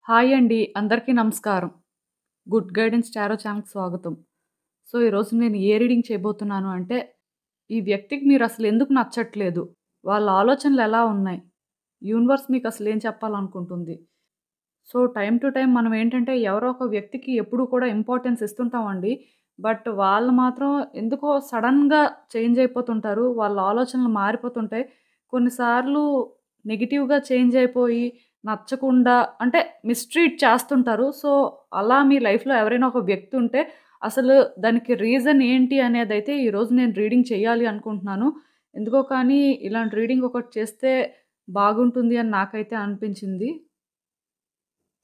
Hi అండి. అందరికీ నమస్కారం. గుడ్ గైడెన్స్ టారో ఛానల్‌కి స్వాగతం. సో, ఈరోజు నేను ఏ రీడింగ్ చేయబోతున్నాను అంటే, ఈ వ్యక్తికి మీరసలు ఎందుకు నచ్చట్లేదు? వాళ్ళ ఆలోచనలు ఎలా ఉన్నాయి? యూనివర్స్ మీకసలు ఏం చెప్పాలనుకుంటుంది? సో, టైమ్ టు టైమ్ మనం ఏంటంటే, ఎవరో ఒక వ్యక్తికి ఎప్పుడూ కూడా ఇంపార్టెన్స్ ఇస్తుంటామండి. బట్ వాళ్ళు మాత్రం ఎందుకో సడెన్‌గా చేంజ్ అయిపోతుంటారు. వాళ్ళ ఆలోచనలు మారిపోతుంటాయి. కొన్నిసార్లు నెగెటివ్‌గా చేంజ్ అయిపోయి, నచ్చకుండా అంటే మిస్‌ట్రీట్ చేస్తుంటారు. సో, అలా మీ లైఫ్‌లో ఎవరైనా ఒక వ్యక్తి ఉంటే, అసలు దానికి రీజన్ ఏంటి అనేదైతే ఈరోజు నేను రీడింగ్ చేయాలి అనుకుంటున్నాను. ఎందుకో కానీ ఇలాంటి రీడింగ్ ఒకటి చేస్తే బాగుంటుంది అని నాకైతే అనిపించింది.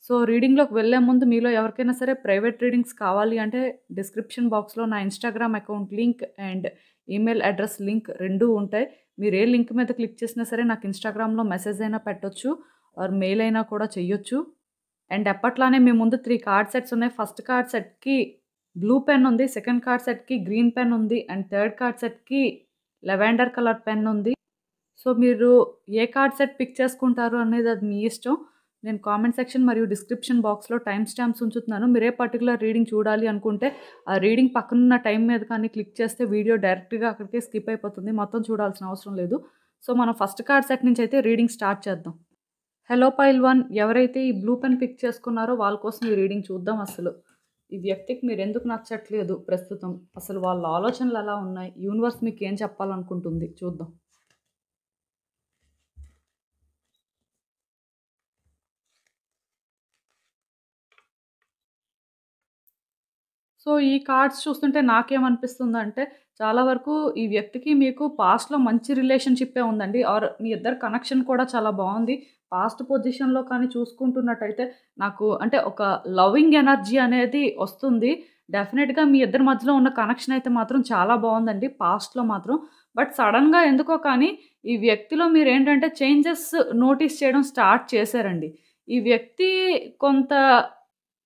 సో, రీడింగ్‌లోకి వెళ్ళే ముందు మీలో ఎవరికైనా సరే ప్రైవేట్ రీడింగ్స్ కావాలి అంటే డిస్క్రిప్షన్ బాక్స్‌లో నా Instagram account link and email address link 2 ఉంటాయి. మీరు ఏ లింక్ మీద క్లిక్ చేసినా సరే నాకు ఇన్‌స్టాగ్రామ్‌లో మెసేజ్ అయినా పెట్టొచ్చు ఆర్ మెయిల్ అయినా కూడా చెయ్యొచ్చు. అండ్ ఎప్పట్లానే మీ ముందు 3 కార్డ్ సెట్స్ ఉన్నాయి. ఫస్ట్ కార్డ్ సెట్‌కి బ్లూ పెన్ ఉంది. సెకండ్ కార్డ్ సెట్‌కి గ్రీన్ పెన్ ఉంది. అండ్ థర్డ్ కార్డ్ సెట్‌కి లెవెండర్ కలర్ పెన్ ఉంది. సో, మీరు ఏ కార్డ్ సెట్ పిక్ చేసుకుంటారు అనేది అది మీ ఇష్టం. నేను కామెంట్ సెక్షన్ మరియు డిస్క్రిప్షన్ బాక్స్‌లో టైమ్ స్టాంప్స్ ఉంచుతున్నాను. మీరు ఏ పర్టిక్యులర్ రీడింగ్ చూడాలి అనుకుంటే, ఆ రీడింగ్ పక్కనున్న టైమ్ మీద కానీ క్లిక్ చేస్తే వీడియో డైరెక్ట్‌గా అక్కడికే స్కిప్ అయిపోతుంది. మొత్తం చూడాల్సిన అవసరం లేదు. సో, మనం ఫస్ట్ కార్డ్ సెట్ నుంచి అయితే రీడింగ్ స్టార్ట్ చేద్దాం. హలో పైల్ 1 ఎవరైతే ఈ బ్లూ పెన్ పిక్ చేసుకున్నారో వాళ్ళ కోసం ఈ రీడింగ్ చూద్దాం అసలు. ఈ వ్యక్తికి మీరెందుకు నచ్చట్లేదు ప్రస్తుతం? అసలు వాళ్ళ ఆలోచనలు ఎలా ఉన్నాయి? యూనివర్స్ మీకేం చెప్పాలనుకుంటుంది? చూద్దాం. సో, ఈ కార్డ్స్ చూస్తుంటే నాకేమనిపిస్తుందంటే, చాలా వరకు ఈ వ్యక్తికి మీకు పాస్ట్‌లో మంచి రిలేషన్‌షిప్పే ఉందండి. ఆర్ మీ ఇద్దరి కనెక్షన్ కూడా చాలా బావుంది. పాస్ట్ పొజిషన్‌లో కానీ చూసుకుంటున్నట్టయితే, నాకు అంటే ఒక లవింగ్ ఎనర్జీ అనేది వస్తుంది. డెఫినిట్‌గా మీ ఇద్దరి మధ్యలో ఉన్న కనెక్షన్ అయితే మాత్రం చాలా బావుందండి పాస్ట్‌లో మాత్రం. బట్ సడెన్‌గా ఎందుకో కానీ, ఈ వ్యక్తిలో మీరేంటంటే చేంజెస్ నోటీస్ చేయడం స్టార్ట్ చేశారండి. ఈ వ్యక్తి కొంత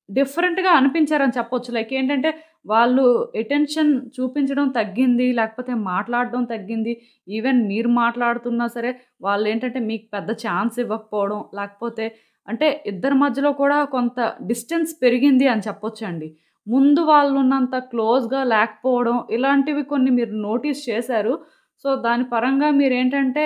డిఫరెంట్‌గా అనిపించారని చెప్పొచ్చు. లైక్ ఏంటంటే, వాళ్ళు అటెన్షన్ చూపించడం తగ్గింది. లేకపోతే మాట్లాడడం తగ్గింది. ఈవెన్ మీరు మాట్లాడుతున్నా సరే, వాళ్ళేంటంటే మీకు పెద్ద ఛాన్స్ ఇవ్వకపోవడం. లేకపోతే అంటే ఇద్దరి మధ్యలో కూడా కొంత డిస్టెన్స్ పెరిగింది అని చెప్పొచ్చండి. ముందు వాళ్ళున్నంత క్లోజ్‌గా లేకపోవడం, ఇలాంటివి కొన్ని మీరు నోటీస్ చేశారు. సో, దాని పరంగా మీరేంటంటే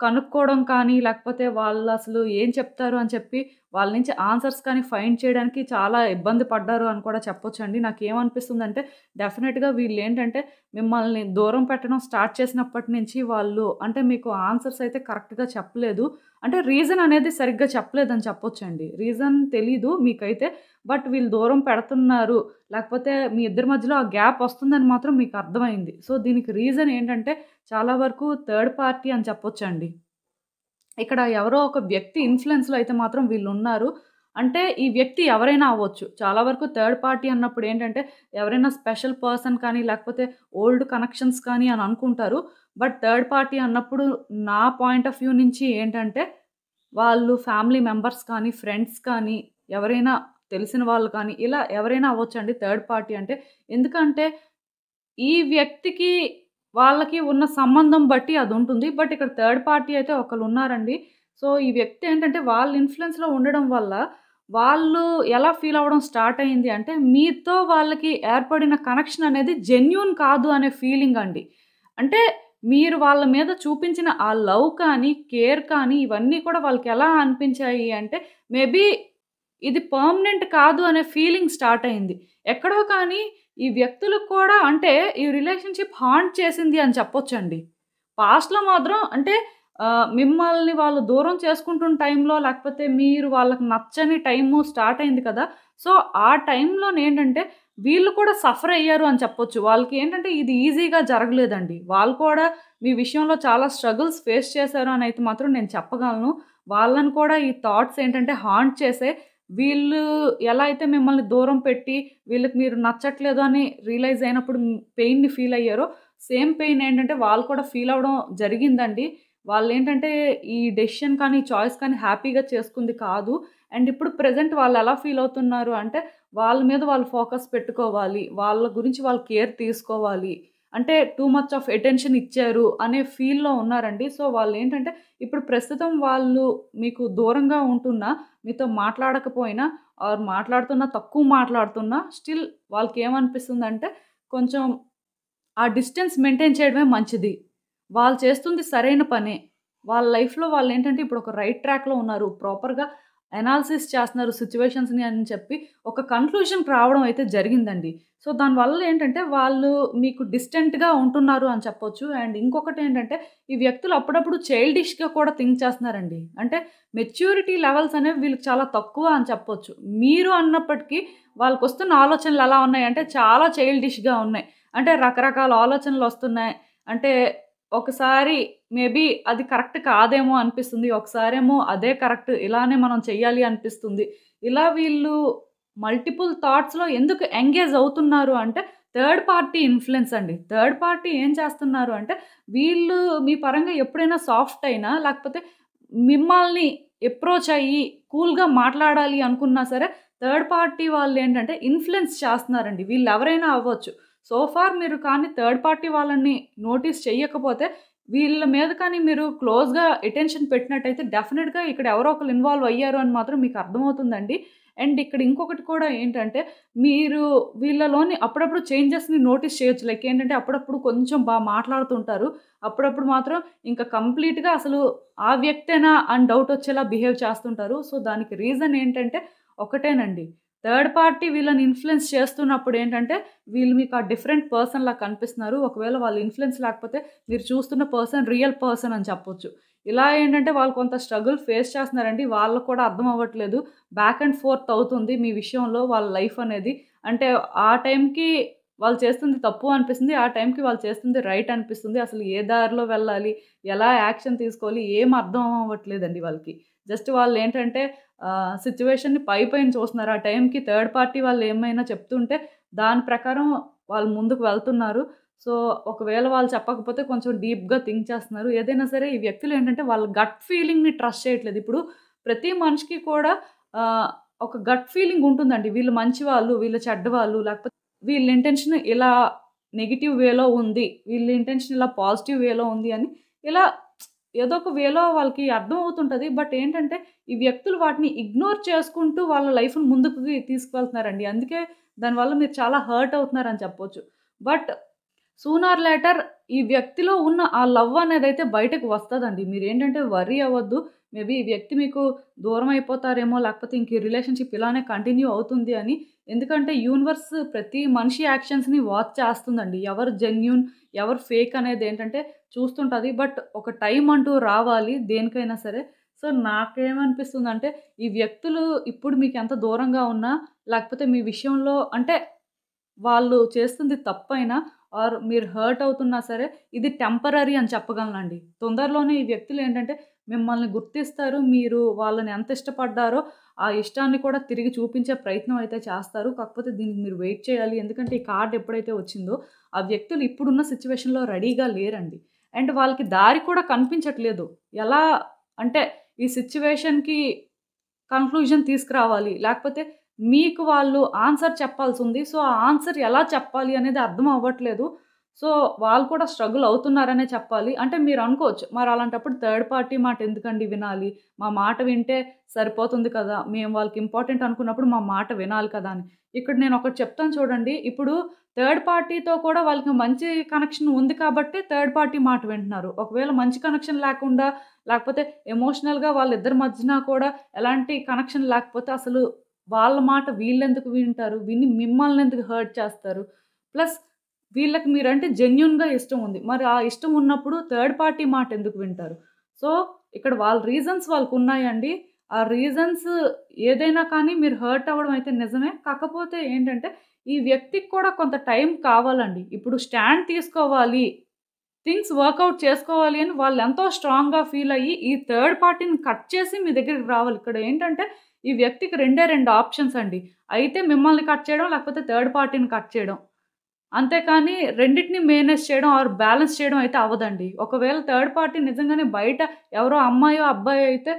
కనుక్కోవడం కానీ, లేకపోతే వాళ్ళసలు ఏం చెప్తారు అని చెప్పి వాళ్ళ నుంచి ఆన్సర్స్ కానీ ఫైండ్ చేయడానికి చాలా ఇబ్బంది పడ్డారు అని కూడా చెప్పొచ్చండి. నాకేమనిపిస్తుందంటే డెఫినిట్‌గా వీళ్ళేంటంటే మిమ్మల్ని దూరం పెట్టడం స్టార్ట్ చేసినప్పటి నుంచి వాళ్ళు అంటే మీకు ఆన్సర్స్ అయితే కరెక్ట్‌గా చెప్పలేదు. అంటే రీజన్ అనేది సరిగ్గా చెప్పలేదని చెప్పొచ్చండి. రీజన్ తెలీదు మీకైతే. బట్ వీళ్ళు దూరం పెడుతున్నారు. లేకపోతే మీ ఇద్దరి మధ్యలో ఆ గ్యాప్ వస్తుందని మాత్రం మీకు అర్థమైంది. సో, దీనికి రీజన్ ఏంటంటే చాలా వరకు థర్డ్ పార్టీ అని చెప్పొచ్చండి. ఇక్కడ ఎవరో ఒక వ్యక్తి ఇన్‌ఫ్లూయెన్స్‌లో అయితే మాత్రం వీళ్ళున్నారు. అంటే ఈ వ్యక్తి ఎవరైనా అవ్వచ్చు. చాలా వరకు థర్డ్ పార్టీ అన్నప్పుడు ఏంటంటే ఎవరైనా స్పెషల్ పర్సన్ కానీ, లేకపోతే ఓల్డ్ కనెక్షన్స్ కానీ అని అనుకుంటారు. బట్ థర్డ్ పార్టీ అన్నప్పుడు నా పాయింట్ ఆఫ్ వ్యూ నుంచి ఏంటంటే, వాళ్ళు ఫ్యామిలీ మెంబర్స్ కానీ, ఫ్రెండ్స్ కానీ, ఎవరైనా తెలిసిన వాళ్ళు కానీ, ఇలా ఎవరైనా అవ్వొచ్చండి థర్డ్ పార్టీ అంటే. ఎందుకంటే ఈ వ్యక్తికి, వాళ్ళకి ఉన్న సంబంధం బట్టి అదుంటుంది. బట్ ఇక్కడ థర్డ్ పార్టీ అయితే ఒకళ్ళున్నారండి. సో, ఈ వ్యక్తి ఏంటంటే వాళ్ళ ఇన్‌ఫ్లూయెన్స్‌లో ఉండడం వల్ల, వాళ్ళు ఎలా ఫీల్ అవ్వడం స్టార్ట్ అయింది అంటే, మీతో వాళ్ళకి ఏర్పడిన కనెక్షన్ అనేది జెన్యూన్ కాదు అనే ఫీలింగ్ అండి. అంటే మీరు వాళ్ళ మీద చూపించిన ఆ లవ్ కానీ, కేర్ కానీ ఇవన్నీ కూడా వాళ్ళకెలా అనిపించాయి అంటే, మేబీ ఇది పర్మనెంట్ కాదు అనే ఫీలింగ్ స్టార్ట్ అయింది. ఎక్కడో కానీ ఈ వ్యక్తులకు కూడా అంటే ఈ రిలేషన్‌షిప్ హాంట్ చేసింది అని చెప్పొచ్చండి. పాస్ట్‌లో మాత్రం అంటే మిమ్మల్ని వాళ్ళు దూరం చేసుకుంటున్న టైంలో లేకపోతే మీరు వాళ్ళకి నచ్చని టైము స్టార్ట్ అయింది కదా! సో, ఆ టైంలోనేంటంటే వీళ్ళు కూడా సఫర్ అయ్యారు అని చెప్పొచ్చు. వాళ్ళకేంటంటే ఇది ఈజీగా జరగలేదండి. వాళ్ళు కూడా మీ విషయంలో చాలా స్ట్రగుల్స్ ఫేస్ చేశారు అనైతే మాత్రం నేను చెప్పగలను. వాళ్ళని కూడా ఈ థాట్స్ ఏంటంటే హాంట్ చేసాయి. వీళ్ళు ఎలా అయితే మిమ్మల్ని దూరం పెట్టి, వీళ్ళకి మీరు నచ్చట్లేదు అని రియలైజ్ అయినప్పుడు పెయిన్‌ని ఫీల్ అయ్యారో, సేమ్ పెయిన్ ఏంటంటే వాళ్ళు కూడా ఫీల్ అవ్వడం జరిగిందండి. వాళ్ళేంటంటే ఈ డెసిషన్ కానీ, చాయిస్ కానీ హ్యాపీగా చేసుకుంది కాదు. అండ్ ఇప్పుడు ప్రెజెంట్ వాళ్ళెలా ఫీల్ అవుతున్నారు అంటే, వాళ్ళ మీద వాళ్ళు ఫోకస్ పెట్టుకోవాలి. వాళ్ళ గురించి వాళ్ళు కేర్ తీసుకోవాలి. అంటే టూ మచ్ ఆఫ్ అటెన్షన్ ఇచ్చారు అనే ఫీల్‌లో ఉన్నారండి. సో, వాళ్ళేంటంటే ఇప్పుడు ప్రస్తుతం వాళ్ళు మీకు దూరంగా ఉంటున్నా, మీతో మాట్లాడకపోయినా ఆర్ మాట్లాడుతున్నా, తక్కువ మాట్లాడుతున్నా స్టిల్ వాళ్ళకేమనిపిస్తుందంటే కొంచెం ఆ డిస్టెన్స్ మెయింటైన్ చేయడమే మంచిది. వాళ్ళు చేస్తుంది సరైన పనే. వాళ్ళ లైఫ్‌లో వాళ్ళేంటంటే ఇప్పుడు ఒక రైట్ ట్రాక్‌లో ఉన్నారు. ప్రాపర్‌గా అనాలిసిస్ చేస్తున్నారు సిట్యుయేషన్స్‌ని అని చెప్పి ఒక కన్క్లూజన్‌కి రావడం అయితే జరిగిందండి. సో, దానివల్ల ఏంటంటే వాళ్ళు మీకు డిస్టెంట్‌గా ఉంటున్నారు అని చెప్పొచ్చు. అండ్ ఇంకొకటేంటంటే ఈ వ్యక్తులు అప్పుడప్పుడు చైల్డిష్‌గా కూడా థింక్ చేస్తున్నారండి. అంటే మెచ్యూరిటీ లెవెల్స్ అనేవి వీళ్ళకి చాలా తక్కువ అని చెప్పొచ్చు. మీరు అన్నప్పటికీ వాళ్ళకొస్తున్న ఆలోచనలు ఎలా ఉన్నాయంటే చాలా చైల్డిష్‌గా ఉన్నాయి. అంటే రకరకాల ఆలోచనలొస్తున్నాయి. అంటే ఒకసారి మేబీ అది కరెక్ట్ కాదేమో అనిపిస్తుంది. ఒకసారేమో అదే కరెక్ట్ ఇలానే మనం చెయ్యాలి అనిపిస్తుంది. ఇలా వీళ్ళు మల్టిపుల్ థాట్స్‌లో ఎందుకు ఎంగేజ్ అవుతున్నారు అంటే థర్డ్ పార్టీ ఇన్‌ఫ్లూయెన్స్ అండి. థర్డ్ పార్టీ ఏం చేస్తున్నారు అంటే వీళ్ళు మీ పరంగా ఎప్పుడైనా సాఫ్ట్ అయినా లేకపోతే మిమ్మల్ని అప్రోచ్ అయ్యి కూల్‌గా మాట్లాడాలి అనుకున్నా సరే థర్డ్ పార్టీ వాళ్ళేంటంటే ఇన్‌ఫ్లూయెన్స్ చేస్తున్నారండి. వీళ్ళెవరైనా అవ్వచ్చు. సో ఫార్ మీరు కానీ థర్డ్ పార్టీ వాళ్ళని నోటీస్ చెయ్యకపోతే, వీళ్ళ మీద కానీ మీరు క్లోజ్‌గా అటెన్షన్ పెట్టినట్టయితే డెఫినిట్‌గా ఇక్కడ ఎవరో ఒకళ్ళు ఇన్వాల్వ్ అయ్యారు అని మాత్రం మీకు అర్థమవుతుందండి. అండ్ ఇక్కడ ఇంకొకటి కూడా ఏంటంటే, మీరు వీళ్ళలోని అప్పుడప్పుడు చేంజెస్‌ని నోటీస్ చేయొచ్చు. లైక్ ఏంటంటే, అప్పుడప్పుడు కొంచెం మాట్లాడుతుంటారు. అప్పుడప్పుడు మాత్రం ఇంకా కంప్లీట్‌గా అసలు ఆ వ్యక్తేనా అని డౌట్ వచ్చేలా బిహేవ్ చేస్తుంటారు. సో, దానికి రీజన్ ఏంటంటే ఒకటేనండి. థర్డ్ పార్టీ వీళ్ళని ఇన్‌ఫ్లూయెన్స్ చేస్తున్నప్పుడు ఏంటంటే, వీళ్ళు మీకు ఆ డిఫరెంట్ పర్సన్‌లా కనిపిస్తున్నారు. ఒకవేళ వాళ్ళ ఇన్‌ఫ్లూయెన్స్ లేకపోతే మీరు చూస్తున్న పర్సన్ రియల్ పర్సన్ అని చెప్పొచ్చు. ఇలా ఏంటంటే వాళ్ళు కొంత స్ట్రగుల్ ఫేస్ చేస్తున్నారండి. వాళ్ళకి కూడా అర్థం అవ్వట్లేదు. బ్యాక్ అండ్ ఫోర్త్ అవుతుంది మీ విషయంలో వాళ్ళ లైఫ్ అనేది. అంటే ఆ టైంకి వాళ్ళు చేస్తుంది తప్పు అనిపిస్తుంది. ఆ టైంకి వాళ్ళు చేస్తుంది రైట్ అనిపిస్తుంది. అసలు ఏ దారిలో వెళ్ళాలి? ఎలా యాక్షన్ తీసుకోవాలి? ఏం అర్థం అవ్వట్లేదండి వాళ్ళకి. జస్ట్ వాళ్ళేంటంటే సిట్యుయేషన్‌ని పైపైన చూస్తున్నారు. ఆ టైంకి థర్డ్ పార్టీ వాళ్ళు ఏమైనా చెప్తుంటే దాని ప్రకారం వాళ్ళు ముందుకు వెళ్తున్నారు. సో, ఒకవేళ వాళ్ళు చెప్పకపోతే కొంచెం డీప్‌గా థింక్ చేస్తున్నారు. ఏదైనా సరే ఈ వ్యక్తులేంటంటే వాళ్ళ గట్ ఫీలింగ్‌ని ట్రస్ట్ చేయట్లేదు. ఇప్పుడు ప్రతి మనిషికి కూడా ఆహ్, ఒక గట్ ఫీలింగ్ ఉంటుందండి. వీళ్ళు మంచివాళ్ళు, వీళ్ళు చెడ్డవాళ్ళు, లేకపోతే వీళ్ళ ఇంటెన్షన్ ఇలా నెగెటివ్ వేలో ఉంది. వీళ్ళ ఇంటెన్షన్ ఇలా పాజిటివ్ వేలో ఉంది అని ఇలా ఏదో ఒక వేలో వాళ్ళకి అర్థం అవుతుంటది. బట్ ఏంటంటే ఈ వ్యక్తులు వాటిని ఇగ్నోర్ చేసుకుంటూ వాళ్ళ లైఫ్‌ని ముందుకు తీసుకువెళ్తున్నారండి. అందుకే దానివల్ల మీరు చాలా హర్ట్ అవుతున్నారని చెప్పొచ్చు. బట్ సూన్ ఆర్ లేటర్ ఈ వ్యక్తిలో ఉన్న ఆ లవ్ అనేదైతే బయటకు వస్తదండి. మీరేంటంటే వర్రీ అవ్వద్దు. మేబీ ఈ వ్యక్తి మీకు దూరం అయిపోతారేమో, లేకపోతే ఇంక ఈ రిలేషన్‌షిప్ ఇలానే కంటిన్యూ అవుతుంది అని. ఎందుకంటే యూనివర్స్ ప్రతి మనిషి యాక్షన్స్‌ని వాచ్ చేస్తుందండి. ఎవరు జెన్యూన్, ఎవరు ఫేక్ అనేదేంటంటే చూస్తుంటది. బట్ ఒక టైం అంటూ రావాలి దేనికైనా సరే. సో, నాకేమనిపిస్తుందంటే ఈ వ్యక్తులు ఇప్పుడు మీకెంత దూరంగా ఉన్నా, లేకపోతే మీ విషయంలో అంటే వాళ్ళు చేస్తుంది తప్పైనా ఆర్ మీరు హర్ట్ అవుతున్నా సరే, ఇది టెంపరరీ అని చెప్పగలనండి. తొందరలోనే ఈ వ్యక్తులేంటంటే మిమ్మల్ని గుర్తిస్తారు. మీరు వాళ్ళని ఎంత ఇష్టపడ్డారో, ఆ ఇష్టాన్ని కూడా తిరిగి చూపించే ప్రయత్నం అయితే చేస్తారు. కాకపోతే దీనికి మీరు వెయిట్ చేయాలి. ఎందుకంటే ఈ కార్డ్ ఎప్పుడైతే వచ్చిందో, ఆ వ్యక్తులు ఇప్పుడున్న సిట్యుయేషన్‌లో రెడీగా లేరండి. అండ్ వాళ్ళకి దారి కూడా కనిపించట్లేదు. ఎలా అంటే ఈ సిట్యుయేషన్‌కి కన్క్లూజన్ తీసుకురావాలి. లేకపోతే మీకు వాళ్ళు ఆన్సర్ చెప్పాల్సుంది. సో, ఆ ఆన్సర్ ఎలా చెప్పాలి అనేది అర్థం అవ్వట్లేదు. సో, వాళ్ళు కూడా స్ట్రగుల్ అవుతున్నారనే చెప్పాలి. అంటే మీరనుకోవచ్చు, మరి అలాంటప్పుడు థర్డ్ పార్టీ మాట ఎందుకండి వినాలి? మా మాట వింటే సరిపోతుంది కదా! మేము వాళ్ళకి ఇంపార్టెంట్ అనుకున్నప్పుడు మా మాట వినాలి కదా! అని. ఇక్కడ నేనొకటి చెప్తాను చూడండి. ఇప్పుడు థర్డ్ పార్టీతో కూడా వాళ్ళకి మంచి కనెక్షన్ ఉంది కాబట్టే థర్డ్ పార్టీ మాట వింటున్నారు. ఒకవేళ మంచి కనెక్షన్ లేకుండా, లేకపోతే ఎమోషనల్‌గా వాళ్ళిద్దరి మధ్యన కూడా ఎలాంటి కనెక్షన్ లేకపోతే అసలు వాళ్ళ మాట వీళ్ళెందుకు వింటారు? విని మిమ్మల్నెందుకు హర్ట్ చేస్తారు? ప్లస్ వీళ్ళకి మీరంటే జెన్యూన్‌గా ఇష్టం ఉంది. మరి ఆ ఇష్టం ఉన్నప్పుడు థర్డ్ పార్టీ మాట ఎందుకు వింటారు? సో, ఇక్కడ వాళ్ళ రీజన్స్ వాళ్ళకున్నాయండి. ఆ రీజన్స్ ఏదైనా కానీ మీరు హర్ట్ అవ్వడం అయితే నిజమే. కాకపోతే ఏంటంటే, ఈ వ్యక్తికి కూడా కొంత టైం కావాలండి. ఇప్పుడు స్టాండ్ తీసుకోవాలి. థింగ్స్ వర్కౌట్ చేసుకోవాలి అని వాళ్ళెంతో స్ట్రాంగ్‌గా ఫీల్ అయ్యి, ఈ థర్డ్ పార్టీని కట్ చేసి మీ దగ్గరికి రావాలి. ఇక్కడ ఏంటంటే, ఈ వ్యక్తికి రెండే 2 ఆప్షన్స్ అండి. అయితే మిమ్మల్ని కట్ చేయడం, లేకపోతే థర్డ్ పార్టీని కట్ చేయడం. అంతేకానీ రెండిటిని మేనేజ్ చేయడం ఆర్ బ్యాలెన్స్ చేయడం అయితే అవ్వదండి. ఒకవేళ థర్డ్ పార్టీ నిజంగానే బయట ఎవరో అమ్మాయో, అబ్బాయో అయితే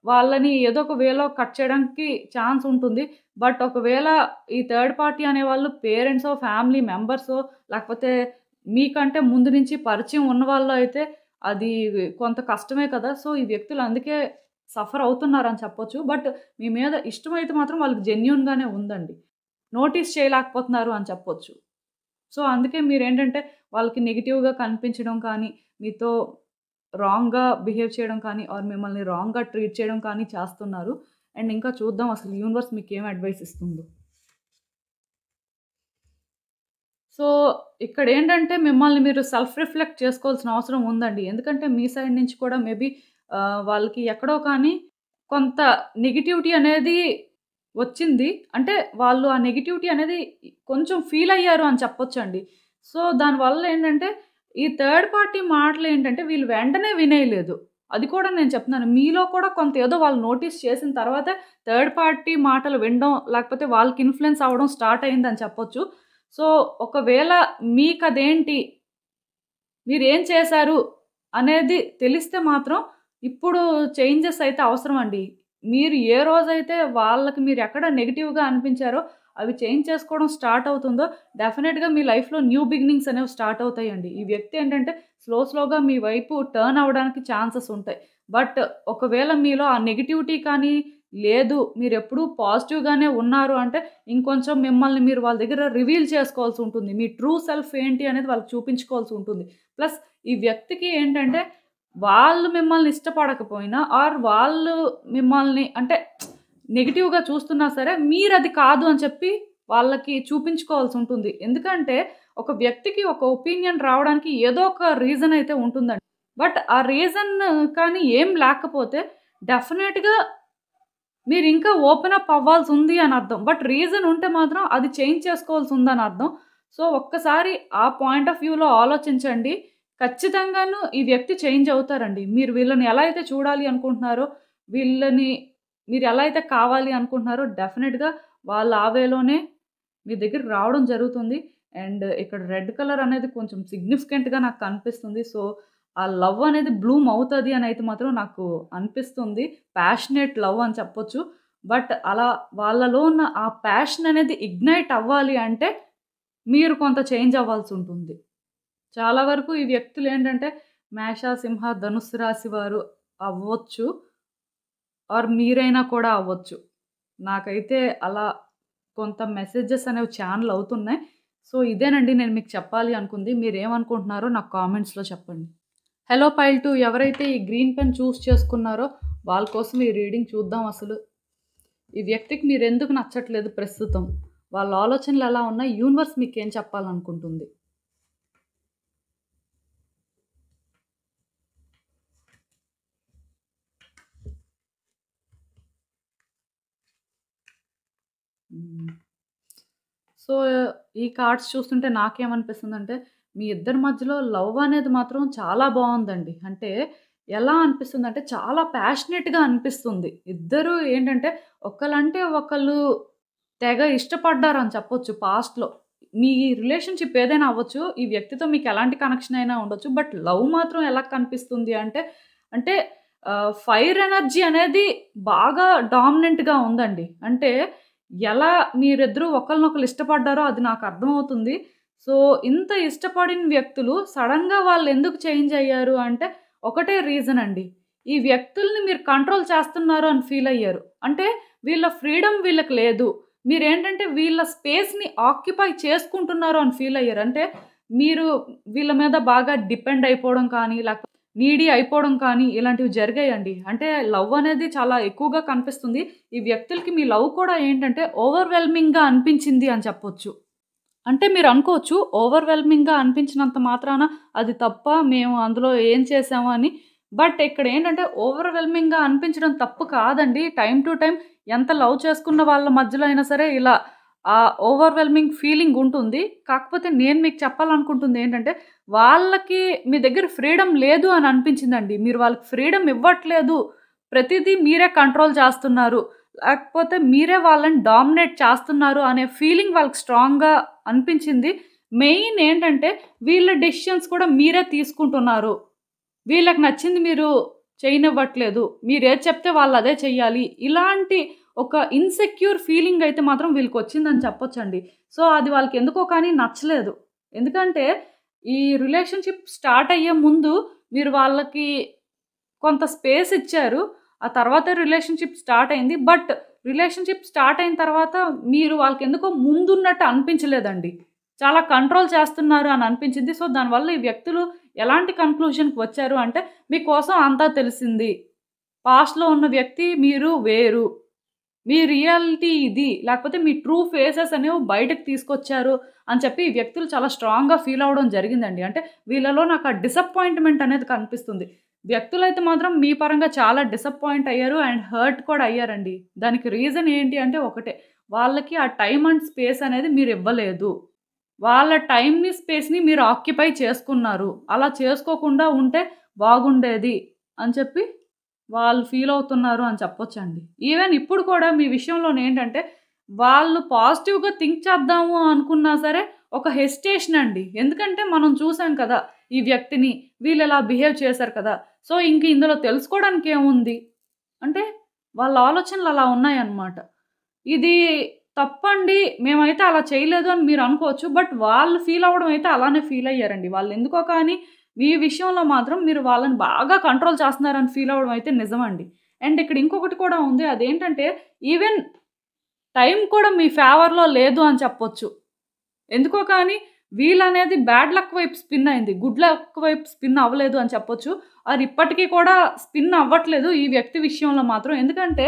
వాళ్ళని ఏదో ఒక వేలో కట్ చేయడానికి ఛాన్స్ ఉంటుంది. బట్ ఒకవేళ ఈ థర్డ్ పార్టీ అనేవాళ్ళు పేరెంట్సో, ఫ్యామిలీ మెంబర్సో లేకపోతే మీకంటే ముందు నుంచి పరిచయం ఉన్న వాళ్ళు అయితే అది కొంత కష్టమే కదా! సో, ఈ వ్యక్తులు అందుకే సఫర్ అవుతున్నారని చెప్పొచ్చు. బట్ మీ మీద ఇష్టమైతే మాత్రం వాళ్ళకి జెన్యూన్‌గానే ఉందండి. నోటీస్ చేయలేకపోతున్నారు అని చెప్పొచ్చు. సో, అందుకే మీరేంటంటే వాళ్ళకి నెగెటివ్‌గా కనిపించడం కానీ, మీతో రాంగ్‌గా బిహేవ్ చేయడం కానీ, ఆర్ మిమ్మల్ని రాంగ్‌గా ట్రీట్ చేయడం కానీ చేస్తున్నారు. అండ్ ఇంకా చూద్దాం అసలు యూనివర్స్ మీకేం అడ్వైస్ ఇస్తుందో. సో, ఇక్కడేంటంటే మిమ్మల్ని మీరు సెల్ఫ్ రిఫ్లెక్ట్ చేసుకోవాల్సిన అవసరం ఉందండి. ఎందుకంటే మీ సైడ్ నుంచి కూడా మేబీ వాళ్ళకి ఎక్కడో కానీ కొంత నెగటివిటీ అనేది వచ్చింది. అంటే వాళ్ళు ఆ నెగటివిటీ అనేది కొంచెం ఫీల్ అయ్యారు అని చెప్పొచ్చండి. సో, దానివల్ల ఏంటంటే ఈ థర్డ్ పార్టీ మాటలేంటంటే వీళ్ళు వెంటనే వినేయలేదు. అది కూడా నేను చెప్తున్నాను. మీలో కూడా కొంత ఏదో వాళ్ళు నోటీస్ చేసిన తర్వాతే థర్డ్ పార్టీ మాటలు వినడం, లేకపోతే వాళ్ళకి ఇన్‌ఫ్లూయెన్స్ అవ్వడం స్టార్ట్ అయిందని చెప్పొచ్చు. సో, ఒకవేళ మీకదేంటి, మీరేం చేశారు అనేది తెలిస్తే మాత్రం ఇప్పుడు చేంజెస్ అయితే అవసరమండి. మీరు ఏ రోజైతే వాళ్ళకి మీరెక్కడ నెగెటివ్‌గా అనిపించారో అవి చేంజ్ చేసుకోవడం స్టార్ట్ అవుతుందో డెఫినిట్‌గా మీ లైఫ్‌లో న్యూ బిగినింగ్స్ అనేవి స్టార్ట్ అవుతాయండి. ఈ వ్యక్తి ఏంటంటే స్లోగా మీ వైపు టర్న్ అవ్వడానికి ఛాన్సెస్ ఉంటాయి. బట్ ఒకవేళ మీలో ఆ నెగటివిటీ కానీ లేదు, మీరెప్పుడూ పాజిటివ్‌గానే ఉన్నారు అంటే ఇంకొంచెం మిమ్మల్ని మీరు వాళ్ళ దగ్గర రివీల్ చేసుకోవాల్సి ఉంటుంది. మీ ట్రూ సెల్ఫ్ ఏంటి అనేది వాళ్ళకి చూపించుకోవాల్సి ఉంటుంది. ప్లస్ ఈ వ్యక్తికి ఏంటంటే వాళ్ళు మిమ్మల్ని ఇష్టపడకపోయినా ఆర్ వాళ్ళు మిమ్మల్ని అంటే నెగెటివ్‌గా చూస్తున్నా సరే మీరది కాదు అని చెప్పి వాళ్ళకి చూపించుకోవాల్సి ఉంటుంది. ఎందుకంటే ఒక వ్యక్తికి ఒక ఒపీనియన్ రావడానికి ఏదో ఒక రీజన్ అయితే ఉంటుందండి. బట్ ఆ రీజన్ కానీ ఏం లేకపోతే డెఫినిట్‌గా మీరింకా ఓపెన్ అప్ అవ్వాల్సుంది అని అర్థం. బట్ రీజన్ ఉంటే మాత్రం అది చేంజ్ చేసుకోవాల్సుందని అర్థం. సో, ఒక్కసారి ఆ పాయింట్ ఆఫ్ వ్యూలో ఆలోచించండి. ఖచ్చితంగాను ఈ వ్యక్తి చేంజ్ అవుతారండి. మీరు వీళ్ళని ఎలా అయితే చూడాలి అనుకుంటున్నారో, వీళ్ళని మీరు ఎలా అయితే కావాలి అనుకుంటున్నారో డెఫినిట్‌గా వాళ్ళు ఆ వేలోనే మీ దగ్గరికి రావడం జరుగుతుంది. అండ్ ఇక్కడ రెడ్ కలర్ అనేది కొంచెం సిగ్నిఫికెంట్‌గా నాకు కనిపిస్తుంది. సో, ఆ లవ్ అనేది బ్లూమ్ అవుతది అనైతే మాత్రం నాకు అనిపిస్తుంది. ప్యాషనేట్ లవ్ అని చెప్పొచ్చు. బట్ అలా వాళ్ళలో ఉన్న ఆ ప్యాషన్ అనేది ఇగ్నైట్ అవ్వాలి అంటే మీరు కొంత చేంజ్ అవ్వాల్సుంటుంది. చాలా వరకు ఈ వ్యక్తులేంటంటే మేష, సింహ, ధనుస్సు రాశి వారు అవ్వచ్చు. ఆర్ మీరైనా కూడా అవ్వచ్చు. నాకైతే అలా కొంత మెసేజెస్ అనేవి ఛానెల్ అవుతున్నాయి. సో, ఇదేనండి నేను మీకు చెప్పాలి అనుకుంది. మీరేమనుకుంటున్నారో నాకు కామెంట్స్‌లో చెప్పండి. హలో పైల్ 2 ఎవరైతే ఈ గ్రీన్ పెన్ చూస్ చేసుకున్నారో వాళ్ళ కోసం ఈ రీడింగ్ చూద్దాం అసలు. ఈ వ్యక్తికి మీరెందుకు నచ్చట్లేదు ప్రస్తుతం? వాళ్ళ ఆలోచనలు ఎలా ఉన్నాయి? యూనివర్స్ మీకేం చెప్పాలనుకుంటుంది? హ్మ్. సో, ఈ కార్డ్స్ చూస్తుంటే నాకేమనిపిస్తుందంటే, మీ ఇద్దరి మధ్యలో లవ్ అనేది మాత్రం చాలా బావుందండి. అంటే ఎలా అనిపిస్తుందంటే, చాలా ప్యాషనేట్‌గా అనిపిస్తుంది. ఇద్దరూ ఏంటంటే, ఒకళ్ళంటే ఒకళ్ళు తెగ ఇష్టపడ్డారని చెప్పొచ్చు పాస్ట్‌లో. మీ రిలేషన్‌షిప్ ఏదైనా అవ్వచ్చు. ఈ వ్యక్తితో మీకు ఎలాంటి కనెక్షన్ అయినా ఉండొచ్చు. బట్ లవ్ మాత్రం ఎలా కనిపిస్తుంది అంటే, అంటే ఫైర్ ఎనర్జీ అనేది బాగా డామినెంట్‌గా ఉందండి. అంటే ఎలా మీరిద్దరూ ఒకళ్ళనొకళ్ళు ఇష్టపడ్డారో అది నాకు అర్థమవుతుంది. సో, ఇంత ఇష్టపడిన వ్యక్తులు సడెన్‌గా వాళ్ళెందుకు చేంజ్ అయ్యారు అంటే, ఒకటే రీజన్ అండి. ఈ వ్యక్తుల్ని మీరు కంట్రోల్ చేస్తున్నారు అని ఫీల్ అయ్యారు. అంటే వీళ్ళ ఫ్రీడమ్ వీళ్ళకి లేదు. మీరేంటంటే వీళ్ళ స్పేస్‌ని ఆక్యుపై చేసుకుంటున్నారు అని ఫీల్ అయ్యారు. అంటే మీరు వీళ్ళ మీద బాగా డిపెండ్ అయిపోవడం కానీ, లేకపోతే నీడీ అయిపోవడం కానీ ఇలాంటివి జరిగాయండి. అంటే లవ్ అనేది చాలా ఎక్కువగా కనిపిస్తుంది. ఈ వ్యక్తులకి మీ లవ్ కూడా ఏంటంటే ఓవర్‌వెల్మింగ్‌గా అనిపించింది అని చెప్పొచ్చు. అంటే మీరనుకోవచ్చు ఓవర్‌వెల్మింగ్‌గా అనిపించినంత మాత్రాన అది తప్పా? మేము అందులో ఏం చేశాము అని. బట్ ఇక్కడేంటంటే ఓవర్‌వెల్మింగ్‌గా అనిపించడం తప్పు కాదండి. టైమ్ టు టైమ్ ఎంత లవ్ చేసుకున్న వాళ్ళ మధ్యలో అయినా సరే ఇలా ఓవర్‌వెల్మింగ్ ఫీలింగ్ ఉంటుంది. కాకపోతే నేను మీకు చెప్పాలనుకుంటుంది ఏంటంటే, వాళ్ళకి మీ దగ్గర ఫ్రీడమ్ లేదు అని అనిపించిందండి. మీరు వాళ్ళకి ఫ్రీడమ్ ఇవ్వట్లేదు. ప్రతిదీ మీరే కంట్రోల్ చేస్తున్నారు. లేకపోతే మీరే వాళ్ళని డామినేట్ చేస్తున్నారు అనే ఫీలింగ్ వాళ్ళకి స్ట్రాంగ్‌గా అనిపించింది. మెయిన్ ఏంటంటే వీళ్ళ డెసిషన్స్ కూడా మీరే తీసుకుంటున్నారు. వీళ్ళకి నచ్చింది మీరు చేయనివ్వట్లేదు. మీరేది చెప్తే వాళ్ళు అదే చెయ్యాలి. ఇలాంటి ఒక ఇన్‌సెక్యూర్ ఫీలింగ్ అయితే మాత్రం వీళ్ళకొచ్చిందని చెప్పొచ్చండి. సో, అది వాళ్ళకెందుకో కానీ నచ్చలేదు. ఎందుకంటే ఈ రిలేషన్‌షిప్ స్టార్ట్ అయ్యే ముందు మీరు వాళ్ళకి కొంత స్పేస్ ఇచ్చారు. ఆ తర్వాత రిలేషన్‌షిప్ స్టార్ట్ అయింది. బట్ రిలేషన్‌షిప్ స్టార్ట్ అయిన తర్వాత మీరు వాళ్ళకెందుకో ముందున్నట్టు అనిపించలేదండి. చాలా కంట్రోల్ చేస్తున్నారు అని అనిపించింది. సో, దానివల్ల ఈ వ్యక్తులు ఎలాంటి కన్‌క్లూజన్‌కి వచ్చారు అంటే, మీకోసం అంతా తెలిసింది. పాస్ట్‌లో ఉన్న వ్యక్తి మీరు వేరు. మీ రియాలిటీ ఇది. లేకపోతే మీ ట్రూ ఫేసెస్ అనేవి బయటకి తీసుకొచ్చారు అని చెప్పి ఈ వ్యక్తులు చాలా స్ట్రాంగ్‌గా ఫీల్ అవ్వడం జరిగిందండి. అంటే వీళ్ళలో నాకు ఆ డిసప్పాయింట్‌మెంట్ అనేది కనిపిస్తుంది. వ్యక్తులైతే మాత్రం మీ పరంగా చాలా డిసప్పాయింట్ అయ్యారు అండ్ హర్ట్ కూడా అయ్యారండి. దానికి రీజన్ ఏంటి అంటే ఒకటే. వాళ్ళకి ఆ టైమ్ అండ్ స్పేస్ అనేది మీరు ఇవ్వలేదు. వాళ్ళ టైమ్‌ని, స్పేస్‌ని మీరు ఆక్యుపై చేసుకున్నారు. అలా చేసుకోకుండా ఉంటే బాగుండేది అని చెప్పి వాళ్ళు ఫీల్ అవుతున్నారు అని చెప్పొచ్చండి. ఈవెన్ ఇప్పుడు కూడా మీ విషయంలోనేంటంటే, వాళ్ళు పాజిటివ్‌గా థింక్ చేద్దాము అనుకున్నా సరే, ఒక హెసిటేషన్ అండి. ఎందుకంటే మనం చూసాం కదా! ఈ వ్యక్తిని వీళ్ళిలా బిహేవ్ చేశారు కదా! సో, ఇంక ఇందులో తెలుసుకోవడానికి ఏముంది? అంటే వాళ్ళ ఆలోచనలు అలా ఉన్నాయన్నమాట. ఇది తప్పండి. మేమైతే అలా చేయలేదు అని మీరు అనుకోవచ్చు. బట్ వాళ్ళు ఫీల్ అవ్వడం అయితే అలానే ఫీల్ అయ్యారండి. వాళ్ళెందుకో కానీ మీ విషయంలో మాత్రం మీరు వాళ్ళని బాగా కంట్రోల్ చేస్తున్నారని ఫీల్ అవ్వడం అయితే నిజమండి. అండ్ ఇక్కడ ఇంకొకటి కూడా ఉంది. అదేంటంటే ఈవెన్ టైం కూడా మీ ఫేవర్‌లో లేదు అని చెప్పొచ్చు. ఎందుకో కానీ వీలనేది బ్యాడ్ లక్ వైపు స్పిన్ అయింది. గుడ్ లక్ వైపు స్పిన్ అవ్వలేదు అని చెప్పొచ్చు. అది ఇప్పటికి కూడా స్పిన్ అవ్వట్లేదు ఈ వ్యక్తి విషయంలో మాత్రం. ఎందుకంటే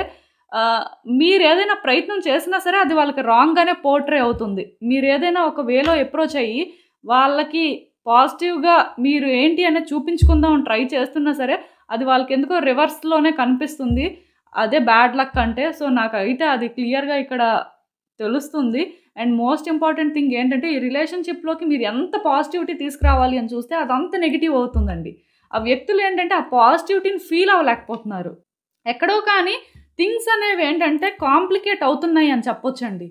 ఆహ్, మీరేదైనా ప్రయత్నం చేసినా సరే అది వాళ్ళకి రాంగ్‌గానే పోర్ట్రే అవుతుంది. మీరేదైనా ఒక వేలో అప్రోచ్ అయ్యి వాళ్ళకి పాజిటివ్‌గా మీరు ఏంటి అనేది చూపించుకుందాం అని ట్రై చేస్తున్నా సరే అది వాళ్ళకెందుకో రివర్స్‌లోనే కనిపిస్తుంది. అదే బ్యాడ్ లక్ అంటే. సో, నాకైతే అది క్లియర్‌గా ఇక్కడ తెలుస్తుంది. అండ్ మోస్ట్ ఇంపార్టెంట్ థింగ్ ఏంటంటే, ఈ రిలేషన్‌షిప్‌లోకి మీరు ఎంత పాజిటివిటీ తీసుకురావాలి అని చూస్తే అదంతా నెగెటివ్ అవుతుందండి. ఆ వ్యక్తులేంటంటే, ఆ పాజిటివిటీని ఫీల్ అవ్వలేకపోతున్నారు. ఎక్కడో కానీ థింగ్స్ అనేవేంటంటే కాంప్లికేట్ అవుతున్నాయి అని చెప్పొచ్చండి.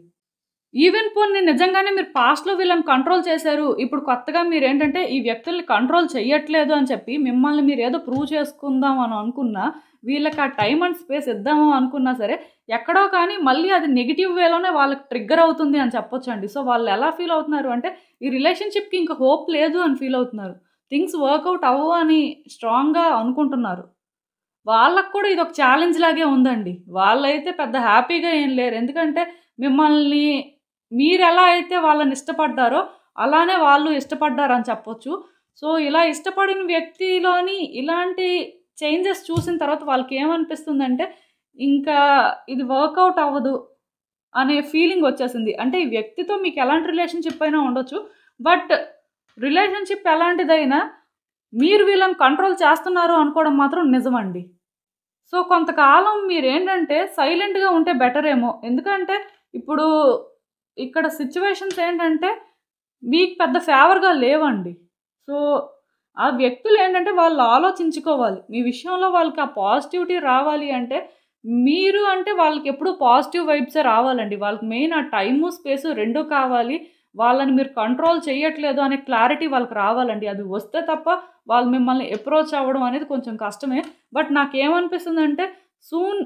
ఈవెన్ పోనీ నిజంగానే మీరు పాస్ట్‌లో వీళ్ళని కంట్రోల్ చేశారు. ఇప్పుడు కొత్తగా మీరేంటంటే ఈ వ్యక్తుల్ని కంట్రోల్ చెయ్యట్లేదు అని చెప్పి మిమ్మల్ని మీరేదో ప్రూవ్ చేసుకుందాం అని అనుకున్నా, వీళ్ళకి ఆ టైమ్ అండ్ స్పేస్ ఇద్దాము అనుకున్నా సరే, ఎక్కడో కానీ మళ్ళీ అది నెగెటివ్ వేలోనే వాళ్ళకి ట్రిగ్గర్ అవుతుంది అని చెప్పొచ్చండి. సో, వాళ్ళు ఎలా ఫీల్ అవుతున్నారు అంటే, ఈ రిలేషన్‌షిప్‌కి ఇంక హోప్ లేదు అని ఫీల్ అవుతున్నారు. థింగ్స్ వర్కౌట్ అవ్వవు అని స్ట్రాంగ్‌గా అనుకుంటున్నారు. వాళ్ళకి కూడా ఇదొక ఛాలెంజ్ లాగే ఉందండి. వాళ్ళైతే పెద్ద హ్యాపీగా ఏం లేరు. ఎందుకంటే మిమ్మల్ని మీరెలా అయితే వాళ్ళని ఇష్టపడ్డారో, అలానే వాళ్ళు ఇష్టపడ్డారని చెప్పొచ్చు. సో, ఇలా ఇష్టపడిన వ్యక్తిలోని ఇలాంటి చేంజెస్ చూసిన తర్వాత వాళ్ళకేమనిపిస్తుందంటే, ఇంకా ఇది వర్కౌట్ అవ్వదు అనే ఫీలింగ్ వచ్చేసింది. అంటే ఈ వ్యక్తితో మీకు ఎలాంటి రిలేషన్‌షిప్ అయినా ఉండొచ్చు. బట్ రిలేషన్‌షిప్ ఎలాంటిదైనా మీరు వీళ్ళని కంట్రోల్ చేస్తున్నారు అనుకోవడం మాత్రం నిజమండి. సో, కొంతకాలం మీరేంటంటే సైలెంట్‌గా ఉంటే బెటరేమో. ఎందుకంటే ఇప్పుడు ఇక్కడ సిట్యుయేషన్స్ ఏంటంటే మీకు పెద్ద ఫేవర్‌గా లేవండి. సో, ఆ వ్యక్తులేంటంటే వాళ్ళు ఆలోచించుకోవాలి. మీ విషయంలో వాళ్ళకి ఆ పాజిటివిటీ రావాలి అంటే మీరు అంటే వాళ్ళకెప్పుడు పాజిటివ్ వైబ్సే రావాలండి. వాళ్ళకి మెయిన్ ఆ టైము, స్పేసు 2 కావాలి. వాళ్ళని మీరు కంట్రోల్ చేయట్లేదు అనే క్లారిటీ వాళ్ళకి రావాలండి. అది వస్తే తప్ప వాళ్ళు మిమ్మల్ని అప్రోచ్ అవ్వడం అనేది కొంచెం కష్టమే. బట్ నాకేమనిపిస్తుందంటే సూన్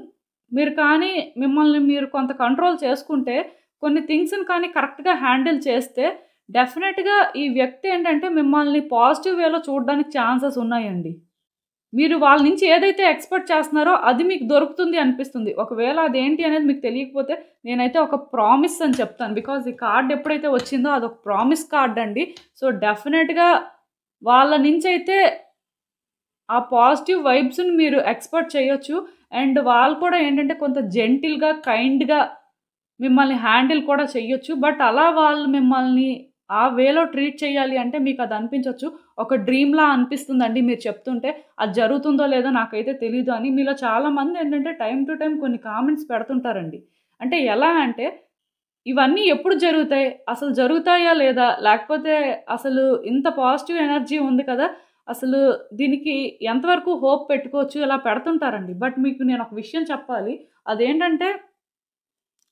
మీరు కానీ మిమ్మల్ని మీరు కొంత కంట్రోల్ చేసుకుంటే కొన్ని థింగ్స్‌ని కానీ కరెక్ట్‌గా హ్యాండిల్ చేస్తే డెఫినెట్‌గా ఈ వ్యక్తి ఏంటంటే మిమ్మల్ని పాజిటివ్ వేలో చూడడానికి ఛాన్సెస్ ఉన్నాయండి. మీరు వాళ్ళ నుంచి ఏదైతే ఎక్స్‌పెక్ట్ చేస్తున్నారో అది మీకు దొరుకుతుంది అనిపిస్తుంది. ఒకవేళ అదేంటి అనేది మీకు తెలియకపోతే నేనైతే ఒక ప్రామిస్ అని చెప్తాను. బికాజ్ ఈ కార్డ్ ఎప్పుడైతే వచ్చిందో అదొక ప్రామిస్ కార్డ్ అండి. సో, డెఫినెట్‌గా వాళ్ళ నుంచైతే ఆ పాజిటివ్ వైబ్స్‌ని మీరు ఎక్స్‌పెక్ట్ చేయొచ్చు. అండ్ వాళ్ళు కూడా ఏంటంటే కొంత జెంటిల్‌గా, కైండ్‌గా మిమ్మల్ని హ్యాండిల్ కూడా చెయ్యొచ్చు. బట్ అలా వాళ్ళు మిమ్మల్ని ఆ వేలో ట్రీట్ చేయాలి అంటే మీకది అనిపించొచ్చు. ఒక డ్రీమ్‌లా అనిపిస్తుందండి మీరు చెప్తుంటే. అది జరుగుతుందో లేదో నాకైతే తెలీదు అని. మీలో చాలామంది ఏంటంటే టైమ్ టు టైమ్ కొన్ని కామెంట్స్ పెడుతుంటారండి. అంటే ఎలా అంటే ఇవన్నీ ఎప్పుడు జరుగుతాయి? అసలు జరుగుతాయా లేదా? లేకపోతే అసలు ఇంత పాజిటివ్ ఎనర్జీ ఉంది కదా! అసలు దీనికి ఎంతవరకు హోప్ పెట్టుకోవచ్చు? ఇలా పెడుతుంటారండి. బట్ మీకు నేనొక విషయం చెప్పాలి. అదేంటంటే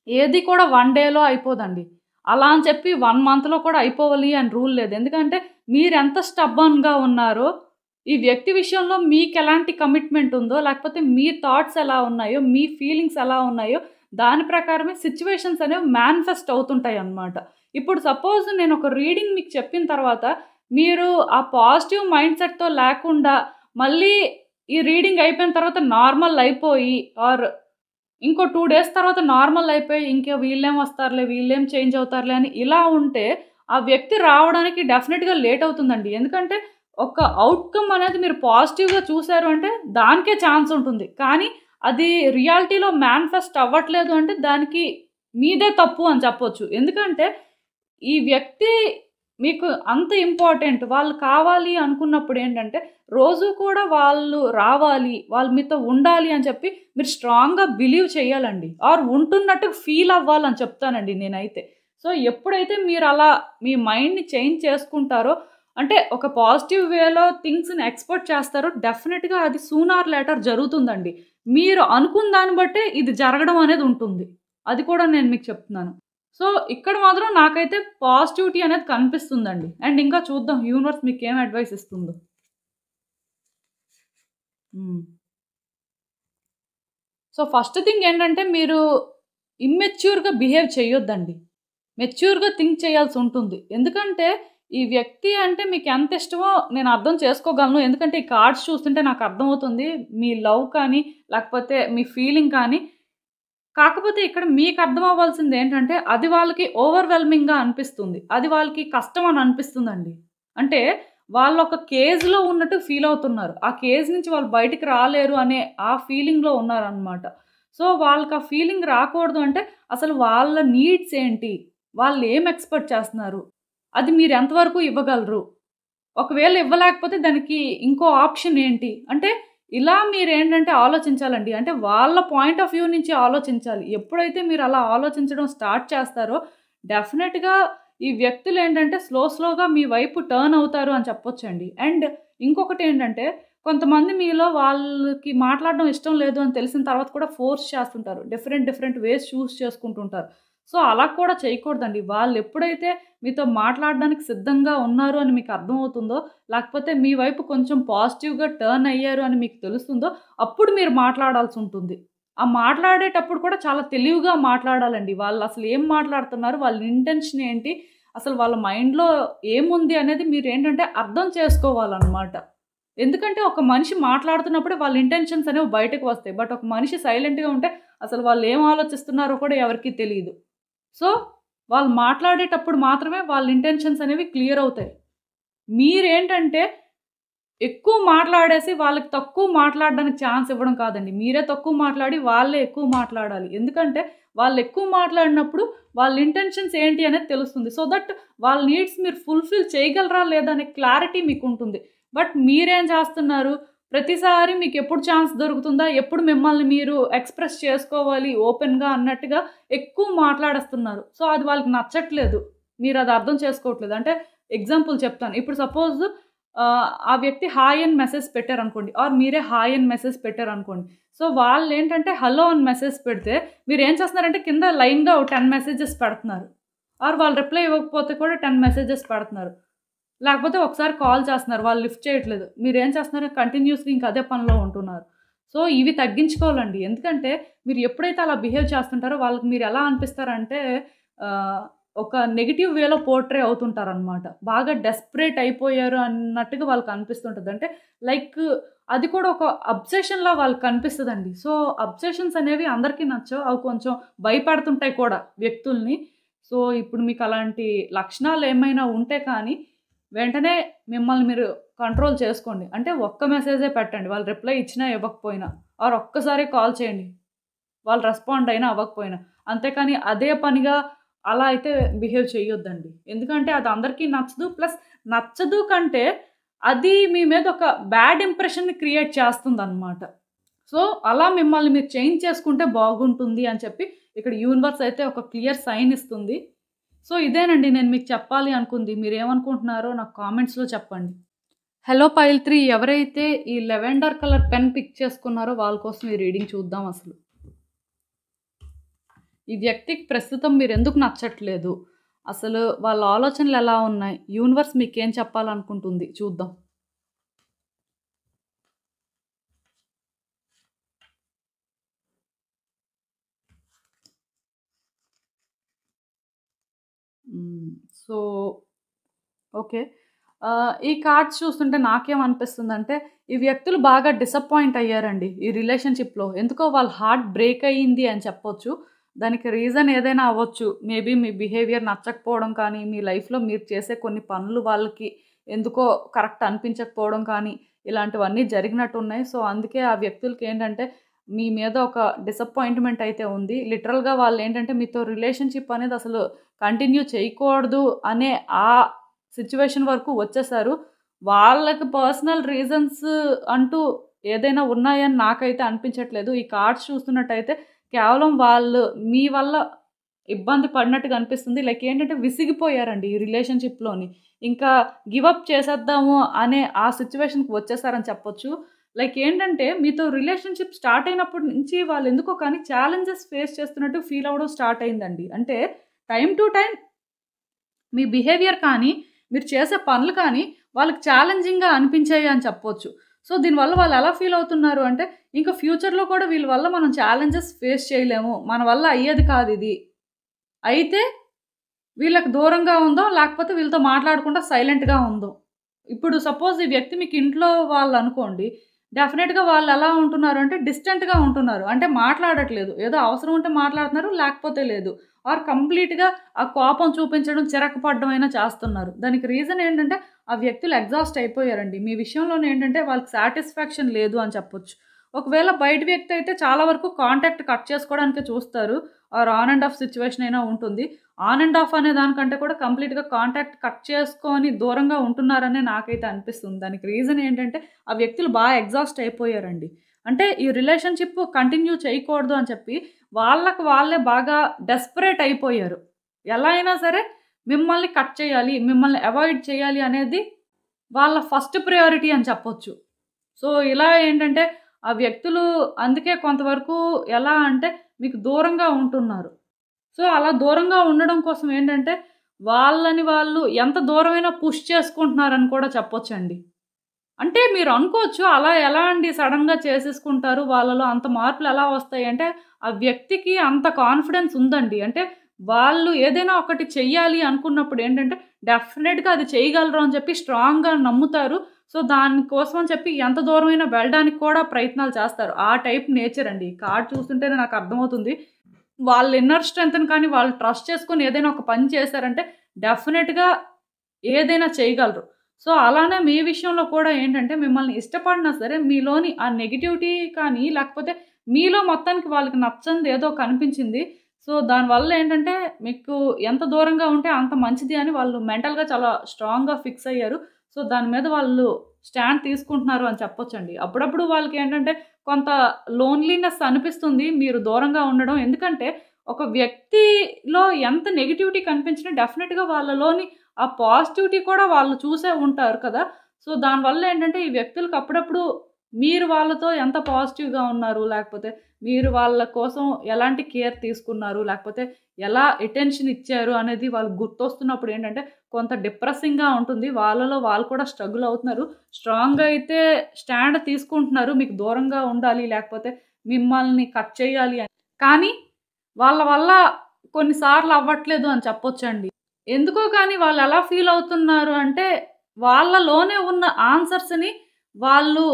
ఏది కూడా 1 డేలో అయిపోదండి. అలా అని చెప్పి 1 మంత్‌లో కూడా అయిపోవాలి అని రూల్ లేదు. ఎందుకంటే మీరెంత స్టబ్బర్న్‌గా ఉన్నారో, ఈ వ్యక్తి విషయంలో మీకెలాంటి కమిట్మెంట్ ఉందో, లేకపోతే మీ థాట్స్ ఎలా ఉన్నాయో, మీ ఫీలింగ్స్ ఎలా ఉన్నాయో, దాని ప్రకారమే సిట్యుయేషన్స్ అనేవి మేనిఫెస్ట్ అవుతుంటాయన్నమాట. ఇప్పుడు సపోజ్ నేనొక రీడింగ్ మీకు చెప్పిన తర్వాత, మీరు ఆ పాజిటివ్ మైండ్ సెట్‌తో లేకుండా మళ్ళీ ఈ రీడింగ్ అయిపోయిన తర్వాత నార్మల్ అయిపోయి ఇంకో 2 డేస్ తర్వాత నార్మల్ అయిపోయి ఇంక వీళ్ళేం వస్తారులే, వీళ్ళేం చేంజ్ అవుతారులే అని ఇలా ఉంటే ఆ వ్యక్తి రావడానికి డెఫినిట్‌గా లేట్ అవుతుందండి. ఎందుకంటే ఒక ఔట్‌కమ్ అనేది మీరు పాజిటివ్‌గా చూసారు అంటే దానికే ఛాన్స్ ఉంటుంది. కానీ అది రియాలిటీలో మేనిఫెస్ట్ అవ్వట్లేదు అంటే దానికి మీదే తప్పు అని చెప్పొచ్చు. ఎందుకంటే ఈ వ్యక్తి మీకు అంత ఇంపార్టెంట్. వాళ్ళు కావాలి అనుకున్నప్పుడేంటంటే, రోజు కూడా వాళ్ళు రావాలి, వాళ్ళు మీతో ఉండాలి అని చెప్పి మీరు స్ట్రాంగ్‌గా బిలీవ్ చేయాలండి. ఉంటున్నట్టు ఫీల్ అవ్వాలని చెప్తానండి నేనైతే. సో, ఎప్పుడైతే మీరలా మీ మైండ్‌ని చేంజ్ చేసుకుంటారో, అంటే ఒక పాజిటివ్ వేలో థింగ్స్‌ని ఎక్స్‌పెక్ట్ చేస్తారో డెఫినిట్‌గా అది సూన్ ఆర్ లేటర్ జరుగుతుందండి. మీరు అనుకున్న దాన్ని బట్టే ఇది జరగడం అనేది ఉంటుంది. అది కూడా నేను మీకు చెప్తున్నాను. సో, ఇక్కడ మాత్రం నాకైతే పాజిటివిటీ అనేది కనిపిస్తుందండి. అండ్ ఇంకా చూద్దాం యూనివర్స్ మీకేం అడ్వైస్ ఇస్తుందో. హ్మ్. సో, ఫస్ట్ థింగ్ ఏంటంటే మీరు ఇమ్మెచ్యూర్‌గా బిహేవ్ చేయొద్దండి. మెచ్యూర్‌గా థింక్ చేయాల్సుంటుంది. ఎందుకంటే ఈ వ్యక్తి అంటే మీకెంత ఇష్టమో నేను అర్థం చేసుకోగలను. ఎందుకంటే ఈ కార్డ్స్ చూస్తుంటే నాకు అర్థమవుతుంది. మీ లవ్ కానీ, లేకపోతే మీ ఫీలింగ్ కానీ కాకపోతే ఇక్కడ మీకు అర్థం అవ్వాల్సిందేంటంటే, అది వాళ్ళకి ఓవర్‌వెల్మింగ్‌గా అనిపిస్తుంది. అది వాళ్ళకి కష్టం అని అనిపిస్తుందండి. అంటే వాళ్ళొక కేజ్‌లో ఉన్నట్టు ఫీల్ అవుతున్నారు. ఆ కేజ్ నుంచి వాళ్ళు బయటికి రాలేరు అనే ఆ ఫీలింగ్‌లో ఉన్నారనమాట. సో, వాళ్ళకి ఆ ఫీలింగ్ రాకూడదు అంటే అసలు వాళ్ళ నీడ్స్ ఏంటి? వాళ్ళు ఏం ఎక్స్‌పెక్ట్ చేస్తున్నారు? అది మీరు ఎంతవరకు ఇవ్వగలరు? ఒకవేళ ఇవ్వలేకపోతే దానికి ఇంకో ఆప్షన్ ఏంటి? అంటే ఇలా మీరేంటంటే ఆలోచించాలండి. అంటే వాళ్ళ పాయింట్ ఆఫ్ వ్యూ నుంచి ఆలోచించాలి. ఎప్పుడైతే మీరలా ఆలోచించడం స్టార్ట్ చేస్తారో డెఫినెట్‌గా ఈ వ్యక్తులేంటంటే స్లోగా మీ వైపు టర్న్ అవుతారు అని చెప్పొచ్చండి. అండ్ ఇంకొకటేంటంటే కొంతమంది మీలో వాళ్ళకి మాట్లాడడం ఇష్టం లేదు అని తెలిసిన తర్వాత కూడా ఫోర్స్ చేస్తుంటారు. డిఫరెంట్ వేస్ చూజ్ చేసుకుంటుంటారు. సో, అలా కూడా చేయకూడదండి. వాళ్ళెప్పుడైతే మీతో మాట్లాడడానికి సిద్ధంగా ఉన్నారు అని మీకు అర్థమవుతుందో, లేకపోతే మీ వైపు కొంచెం పాజిటివ్‌గా టర్న్ అయ్యారు అని మీకు తెలుస్తుందో, అప్పుడు మీరు మాట్లాడాల్సుంటుంది. ఆ మాట్లాడేటప్పుడు కూడా చాలా తెలివిగా మాట్లాడాలండి. వాళ్ళసలు ఏం మాట్లాడుతున్నారు? వాళ్ళ ఇంటెన్షన్ ఏంటి? అసలు వాళ్ళ మైండ్‌లో ఏముంది అనేది మీరేంటంటే అర్థం చేసుకోవాలనమాట. ఎందుకంటే ఒక మనిషి మాట్లాడుతున్నప్పుడే వాళ్ళ ఇంటెన్షన్స్ అనేవి బయటకు వస్తాయి. బట్ ఒక మనిషి సైలెంట్‌గా ఉంటే అసలు వాళ్ళు ఏం ఆలోచిస్తున్నారో కూడా ఎవరికీ తెలీదు. సో, వాళ్ళు మాట్లాడేటప్పుడు మాత్రమే వాళ్ళ ఇంటెన్షన్స్ అనేవి క్లియర్ అవుతాయి. మీరేంటంటే ఎక్కువ మాట్లాడేసి వాళ్ళకి తక్కువ మాట్లాడడానికి ఛాన్స్ ఇవ్వడం కాదండి. మీరే తక్కువ మాట్లాడి వాళ్ళే ఎక్కువ మాట్లాడాలి. ఎందుకంటే వాళ్ళెక్కువ మాట్లాడినప్పుడు వాళ్ళ ఇంటెన్షన్స్ ఏంటి అనేది తెలుస్తుంది. సో దట్ వాళ్ళ నీడ్స్ మీరు ఫుల్‌ఫిల్ చేయగలరా లేదా అనే క్లారిటీ మీకుంటుంది. బట్ మీరేం చేస్తున్నారు? ప్రతిసారి మీకెప్పుడు ఛాన్స్ దొరుకుతుందా? ఎప్పుడు మిమ్మల్ని మీరు ఎక్స్‌ప్రెస్ చేసుకోవాలి ఓపెన్‌గా అన్నట్టుగా ఎక్కువ మాట్లాడేస్తున్నారు. సో అది వాళ్ళకి నచ్చట్లేదు. మీరది అర్థం చేసుకోవట్లేదు. అంటే ఎగ్జాంపుల్ చెప్తాను. ఇప్పుడు సపోజ్ ఆ వ్యక్తి హాయ్ అని మెసేజ్ పెట్టారనుకోండి. మీరే హాయ్ అని మెసేజ్ పెట్టారనుకోండి. సో, వాళ్ళేంటంటే హలో అని మెసేజ్ పెడితే మీరేం చేస్తున్నారంటే కింద లైన్‌గా ఓ 10 మెసేజెస్ పెడుతున్నారు. వాళ్ళు రిప్లై ఇవ్వకపోతే కూడా 10 మెసేజెస్ పెడుతున్నారు. లేకపోతే ఒకసారి కాల్ చేస్తున్నారు. వాళ్ళు లిఫ్ట్ చేయట్లేదు. మీరేం చేస్తున్నారు కంటిన్యూయస్‌గా ఇంక అదే పనిలో ఉంటున్నారు. సో, ఇవి తగ్గించుకోవాలండి. ఎందుకంటే మీరు ఎప్పుడైతే అలా బిహేవ్ చేస్తుంటారో వాళ్ళకి మీరెలా అనిపిస్తారంటే ఆహ్, ఒక నెగెటివ్ వేలో పోర్ట్రే అవుతుంటారనమాట. బాగా డెస్పరేట్ అయిపోయారు అన్నట్టుగా వాళ్ళకి అనిపిస్తుంటది. అంటే లైక్ అది కూడా ఒక అబ్సెషన్‌లా వాళ్ళకి కనిపిస్తదండి. సో, అబ్సెషన్స్ అనేవి అందరికీ నచ్చవు. అవి కొంచెం భయపెడుతుంటాయి కూడా వ్యక్తుల్ని. సో, ఇప్పుడు మీకలాంటి లక్షణాలేమైనా ఉంటే కానీ వెంటనే మిమ్మల్ని మీరు కంట్రోల్ చేసుకోండి. అంటే ఒక్క మెసేజే పెట్టండి. వాళ్ళు రిప్లై ఇచ్చినా, ఇవ్వకపోయినా. ఒక్కసారే కాల్ చేయండి. వాళ్ళు రెస్పాండ్ అయినా, అవ్వకపోయినా. అంతేకాని అదే పనిగా అలా అయితే బిహేవ్ చేయొద్దండి. ఎందుకంటే అది అందరికీ నచ్చదు. ప్లస్ నచ్చదు కంటే అది మీ మీద ఒక బ్యాడ్ ఇంప్రెషన్‌ని క్రియేట్ చేస్తుందనమాట. సో, అలా మిమ్మల్ని మీరు చేంజ్ చేసుకుంటే బాగుంటుంది అని చెప్పి ఇక్కడ యూనివర్స్ అయితే ఒక క్లియర్ సైన్ ఇస్తుంది. సో, ఇదేనండి నేను మీకు చెప్పాలి అనుకుంది. మీరేమనుకుంటున్నారో నాకు కామెంట్స్‌లో చెప్పండి. హలో పైల్ 3 ఎవరైతే ఈ లెవెండర్ కలర్ పెన్ పిక్ చేసుకున్నారో వాళ్ళ కోసం ఈ రీడింగ్ చూద్దాం అసలు. ఈ వ్యక్తికి ప్రస్తుతం మీరెందుకు నచ్చట్లేదు? అసలు వాళ్ళ ఆలోచనలు ఎలా ఉన్నాయి? యూనివర్స్ మీకేం చెప్పాలనుకుంటుంది చూద్దాం. హ్మ్. So, okay. ఈ కార్డ్స్ చూస్తుంటే నాకేమనిపిస్తుందంటే, ఈ వ్యక్తులు బాగా డిసప్పాయింట్ అయ్యారండి ఈ రిలేషన్‌షిప్‌లో. ఎందుకో వాళ్ళ హార్ట్ బ్రేక్ అయ్యింది అని చెప్పొచ్చు. దానికి రీజన్ ఏదైనా అవ్వచ్చు. మేబీ మీ బిహేవియర్ నచ్చకపోవడం కానీ, మీ లైఫ్‌లో మీరు చేసే కొన్ని పనులు వాళ్ళకి ఎందుకో కరెక్ట్ అనిపించకపోవడం కానీ, ఇలాంటివన్నీ జరిగినట్టున్నాయి. సో, అందుకే ఆ వ్యక్తులకేంటంటే, మీ మీద ఒక డిసప్పాయింట్‌మెంట్ అయితే ఉంది. లిటరల్‌గా వాళ్ళేంటంటే, మీతో రిలేషన్‌షిప్ అనేది అసలు కంటిన్యూ చేయకూడదు అనే ఆ సిట్యుయేషన్ వరకు వచ్చేసారు. వాళ్ళకి పర్సనల్ రీజన్స్ అంటూ ఏదైనా ఉన్నాయని నాకైతే అనిపించట్లేదు. ఈ కార్డ్స్ చూస్తున్నట్టయితే కేవలం వాళ్ళు మీ వల్ల ఇబ్బంది పడినట్టుగా అనిపిస్తుంది. లైక్ ఏంటంటే విసిగిపోయారండి ఈ రిలేషన్‌షిప్‌లోని. ఇంకా గివ్ అప్ చేసేద్దాము అనే ఆ సిట్యుయేషన్‌కి వచ్చేసారని చెప్పొచ్చు. లైక్ ఏంటంటే మీతో రిలేషన్‌షిప్ స్టార్ట్ అయినప్పటి నుంచి వాళ్ళెందుకో కానీ ఛాలెంజెస్ ఫేస్ చేస్తున్నట్టు ఫీల్ అవ్వడం స్టార్ట్ అయిందండి. అంటే time to time me behaviour కానీ, మీరు చేసే పనులు కానీ వాళ్ళకి ఛాలెంజింగ్‌గా అనిపించాయి అని చెప్పొచ్చు. సో, దీనివల్ల వాళ్ళు ఎలా ఫీల్ అవుతున్నారు అంటే, ఇంక ఫ్యూచర్‌లో కూడా వీళ్ళ వల్ల మనం ఛాలెంజెస్ ఫేస్ చేయలేము. మన వల్ల అయ్యేది కాదిది. అయితే వీళ్ళకి దూరంగా ఉందాం, లేకపోతే వీళ్ళతో మాట్లాడకుండా సైలెంట్‌గా ఉందాం. ఇప్పుడు సపోజ్ ఈ వ్యక్తి మీకు ఇంట్లో వాళ్ళనుకోండి, డెఫినెట్‌గా వాళ్ళెలా ఉంటున్నారు అంటే డిస్టెంట్‌గా ఉంటున్నారు. అంటే మాట్లాడట్లేదు. ఏదో అవసరం ఉంటే మాట్లాడుతున్నారు, లేకపోతే లేదు. ఆర్ కంప్లీట్‌గా ఆ కోపం చూపించడం, చిరాకు పడడం అయినా చేస్తున్నారు. దానికి రీజన్ ఏంటంటే, ఆ వ్యక్తులు ఎగ్జాస్ట్ అయిపోయారండి. మీ విషయంలోనేంటంటే వాళ్ళకి సాటిస్ఫాక్షన్ లేదు అని చెప్పొచ్చు. ఒకవేళ బయట వ్యక్తి అయితే చాలా వరకు కాంటాక్ట్ కట్ చేసుకోవడానికే చూస్తారు. Or on and off situation అయినా ఉంటుంది. ఆన్ అండ్ ఆఫ్ అనే దానికంటే కూడా కంప్లీట్‌గా కాంటాక్ట్ కట్ చేసుకొని దూరంగా ఉంటున్నారనే నాకైతే అనిపిస్తుంది. దానికి రీజన్ ఏంటంటే, ఆ వ్యక్తులు ఎగ్జాస్ట్ అయిపోయారండి. అంటే ఈ రిలేషన్‌షిప్ కంటిన్యూ చేయకూడదు అని చెప్పి, వాళ్ళకి వాళ్ళే బాగా డెస్పరేట్ అయిపోయారు. ఎలా అయినా సరే మిమ్మల్ని కట్ చేయాలి, మిమ్మల్ని అవాయిడ్ చేయాలి అనేది వాళ్ళ ఫస్ట్ ప్రయారిటీ అని చెప్పొచ్చు. సో, ఇలా ఏంటంటే ఆ వ్యక్తులు అందుకే కొంతవరకు ఎలా అంటే మీకు దూరంగా ఉంటున్నారు. సో, అలా దూరంగా ఉండడం కోసం ఏంటంటే, వాళ్ళని వాళ్ళు ఎంత దూరమైనా పుష్ చేసుకుంటున్నారని కూడా చెప్పొచ్చండి. అంటే మీరు అనుకోవచ్చు అలా ఎలా అండి సడెన్‌గా చేసేసుకుంటారు. వాళ్ళలో అంత మార్పులు ఎలా వస్తాయి అంటే, ఆ వ్యక్తికి అంత కాన్ఫిడెన్స్ ఉందండి. అంటే వాళ్ళు ఏదైనా ఒకటి చెయ్యాలి అనుకున్నప్పుడు ఏంటంటే, డెఫినిట్‌గా అది చేయగలరు అని చెప్పి స్ట్రాంగ్‌గా నమ్ముతారు. సో, దానికోసం అని చెప్పి ఎంత దూరమైనా వెళ్ళడానికి కూడా ప్రయత్నాలు చేస్తారు. ఆ టైప్ నేచర్ అండి. ఈ కార్డ్ చూస్తుంటేనే నాకు అర్థమవుతుంది. వాళ్ళ ఇన్నర్ స్ట్రెంగ్త్‌ని కానీ వాళ్ళు ట్రస్ట్ చేసుకొని ఏదైనా ఒక పని చేశారంటే డెఫినిట్‌గా ఏదైనా చేయగలరు. సో, అలానే మీ విషయంలో కూడా ఏంటంటే మిమ్మల్ని ఇష్టపడినా సరే మీలోని ఆ నెగటివిటీ కానీ లేకపోతే మీలో మొత్తానికి వాళ్ళకి నచ్చనిది ఏదో కనిపించింది. సో, దానివల్ల ఏంటంటే మీకు ఎంత దూరంగా ఉంటే అంత మంచిది అని వాళ్ళు మెంటల్‌గా చాలా స్ట్రాంగ్‌గా ఫిక్స్ అయ్యారు. సో, దాని మీద వాళ్ళు స్టాండ్ తీసుకుంటున్నారు అని చెప్పొచ్చండి. అప్పుడప్పుడు వాళ్ళకేంటంటే కొంత లోన్లీనెస్ అనిపిస్తుంది మీరు దూరంగా ఉండడం. ఎందుకంటే ఒక వ్యక్తిలో ఎంత నెగటివిటీ కనిపించినా డెఫినిట్‌గా వాళ్ళలోని ఆ పాజిటివిటీ కూడా వాళ్ళు చూసే ఉంటారు కదా! సో, దానివల్ల ఏంటంటే ఈ వ్యక్తులకు అప్పుడప్పుడు మీరు వాళ్ళతో ఎంత పాజిటివ్‌గా ఉన్నారు, లేకపోతే మీరు వాళ్ళ కోసం ఎలాంటి కేర్ తీసుకున్నారు, లేకపోతే ఎలా అటెన్షన్ ఇచ్చారు అనేది వాళ్ళకి గుర్తొస్తున్నప్పుడు ఏంటంటే కొంత డిప్రెసింగ్‌గా ఉంటుంది. వాళ్ళలో వాళ్ళు కూడా స్ట్రగుల్ అవుతున్నారు. స్ట్రాంగ్‌గా అయితే స్టాండ్ తీసుకుంటున్నారు. మీకు దూరంగా ఉండాలి, లేకపోతే మిమ్మల్ని కట్ చేయాలి అని. కానీ వాళ్ళ వల్ల కొన్ని సార్లు అవ్వట్లేదు అని చెప్పొచ్చండి. ఎందుకో కానీ వాళ్ళెలా ఫీల్ అవుతున్నారు అంటే, వాళ్ళలోనే ఉన్న ఆన్సర్స్‌ని వాళ్ళు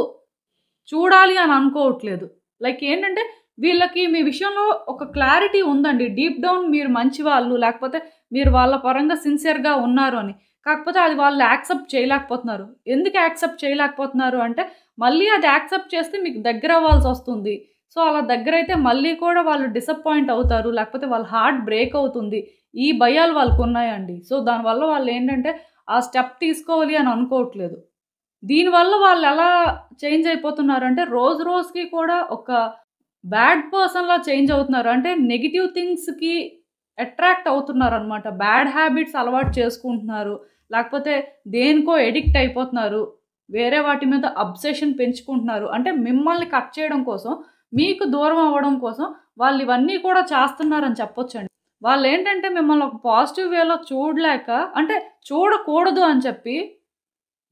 చూడాలి అని అనుకోవట్లేదు. లైక్ ఏంటంటే, వీళ్ళకి మీ విషయంలో ఒక క్లారిటీ ఉందండి. డీప్ డౌన్ మీరు మంచివాళ్ళు, లేకపోతే మీరు వాళ్ళ పరంగా సిన్సియర్‌గా ఉన్నారు అని. కాకపోతే అది వాళ్ళు యాక్సెప్ట్ చేయలేకపోతున్నారు. ఎందుకు యాక్సెప్ట్ చేయలేకపోతున్నారు అంటే, మళ్ళీ అది యాక్సెప్ట్ చేస్తే మీకు దగ్గరవ్వాల్సొస్తుంది. సో, అలా దగ్గరైతే మళ్ళీ కూడా వాళ్ళు డిసప్పాయింట్ అవుతారు. లేకపోతే వాళ్ళ హార్ట్ బ్రేక్ అవుతుంది. ఈ భయాలు వాళ్ళకున్నాయండి. సో, దానివల్ల వాళ్ళేంటంటే, ఆ స్టెప్ తీసుకోవాలి అని అనుకోవట్లేదు. దీనివల్ల వాళ్ళెలా చేంజ్ అయిపోతున్నారంటే, రోజు రోజుకి కూడా ఒక బ్యాడ్ పర్సన్‌లా చేంజ్ అవుతున్నారు. అంటే నెగెటివ్ థింగ్స్‌కి అట్రాక్ట్ అవుతున్నారనమాట. బ్యాడ్ హ్యాబిట్స్ అలవాటు చేసుకుంటున్నారు. లేకపోతే దేనికో అడిక్ట్ అయిపోతున్నారు. వేరే వాటి మీద అబ్సెషన్ పెంచుకుంటున్నారు. అంటే మిమ్మల్ని కట్ చేయడం కోసం, మీకు దూరం అవ్వడం కోసం వాళ్ళు ఇవన్నీ కూడా చేస్తున్నారని చెప్పొచ్చండి. వాళ్ళేంటంటే మిమ్మల్ని ఒక పాజిటివ్ వేలో చూడలేక అంటే చూడకూడదు అని చెప్పి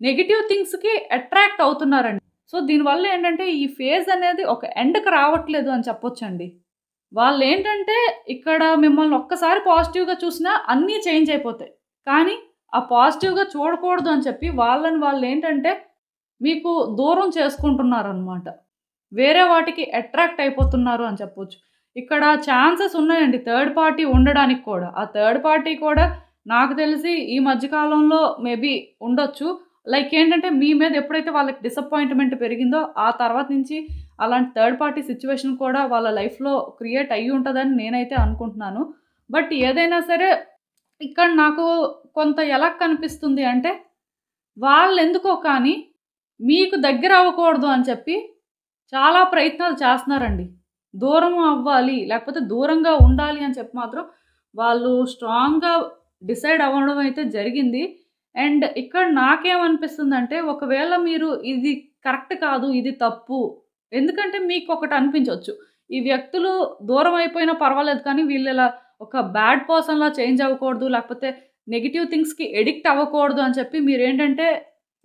నెగెటివ్ థింగ్స్‌కి అట్రాక్ట్ అవుతున్నారండి. సో, దీనివల్ల ఏంటంటే ఈ ఫేజ్ అనేది ఒక ఎండ్‌కి రావట్లేదు అని చెప్పొచ్చండి. వాళ్ళేంటంటే ఇక్కడ మిమ్మల్ని ఒక్కసారి పాజిటివ్‌గా చూసినా అన్నీ చేంజ్ అయిపోతాయి. కానీ ఆ పాజిటివ్‌గా చూడకూడదు అని చెప్పి వాళ్ళని వాళ్ళేంటంటే మీకు దూరం చేసుకుంటున్నారనమాట. వేరే వాటికి అట్రాక్ట్ అయిపోతున్నారు అని చెప్పొచ్చు. ఇక్కడ ఛాన్సెస్ ఉన్నాయండి థర్డ్ పార్టీ ఉండడానికి కూడా. ఆ థర్డ్ పార్టీ కూడా నాకు తెలిసి ఈ మధ్య కాలంలో మేబీ ఉండొచ్చు. లైక్ ఏంటంటే మీ మీద ఎప్పుడైతే వాళ్ళకి డిసప్పాయింట్‌మెంట్ పెరిగిందో ఆ తర్వాత నుంచి అలాంటి థర్డ్ పార్టీ సిట్యుయేషన్ కూడా వాళ్ళ లైఫ్‌లో క్రియేట్ అయ్యి ఉంటదని నేనైతే అనుకుంటున్నాను. బట్ ఏదైనా సరే ఇక్కడ నాకు కొంత ఎలా కనిపిస్తుంది అంటే వాళ్ళెందుకో కానీ మీకు దగ్గర అవ్వకూడదు అని చెప్పి చాలా ప్రయత్నాలు చేస్తున్నారండి. దూరం అవ్వాలి, లేకపోతే దూరంగా ఉండాలి అని చెప్పి మాత్రం వాళ్ళు స్ట్రాంగ్‌గా డిసైడ్ అవ్వడం అయితే జరిగింది. అండ్ ఇక్కడ నాకేమనిపిస్తుందంటే ఒకవేళ మీరు ఇది కరెక్ట్ కాదు, ఇది తప్పు. ఎందుకంటే మీకొకటి అనిపించొచ్చు. ఈ వ్యక్తులు దూరం అయిపోయినా పర్వాలేదు కానీ వీళ్ళిలా ఒక బ్యాడ్ పర్సన్‌లా చేంజ్ అవ్వకూడదు, లేకపోతే నెగెటివ్ థింగ్స్‌కి అడిక్ట్ అవ్వకూడదు అని చెప్పి మీరేంటంటే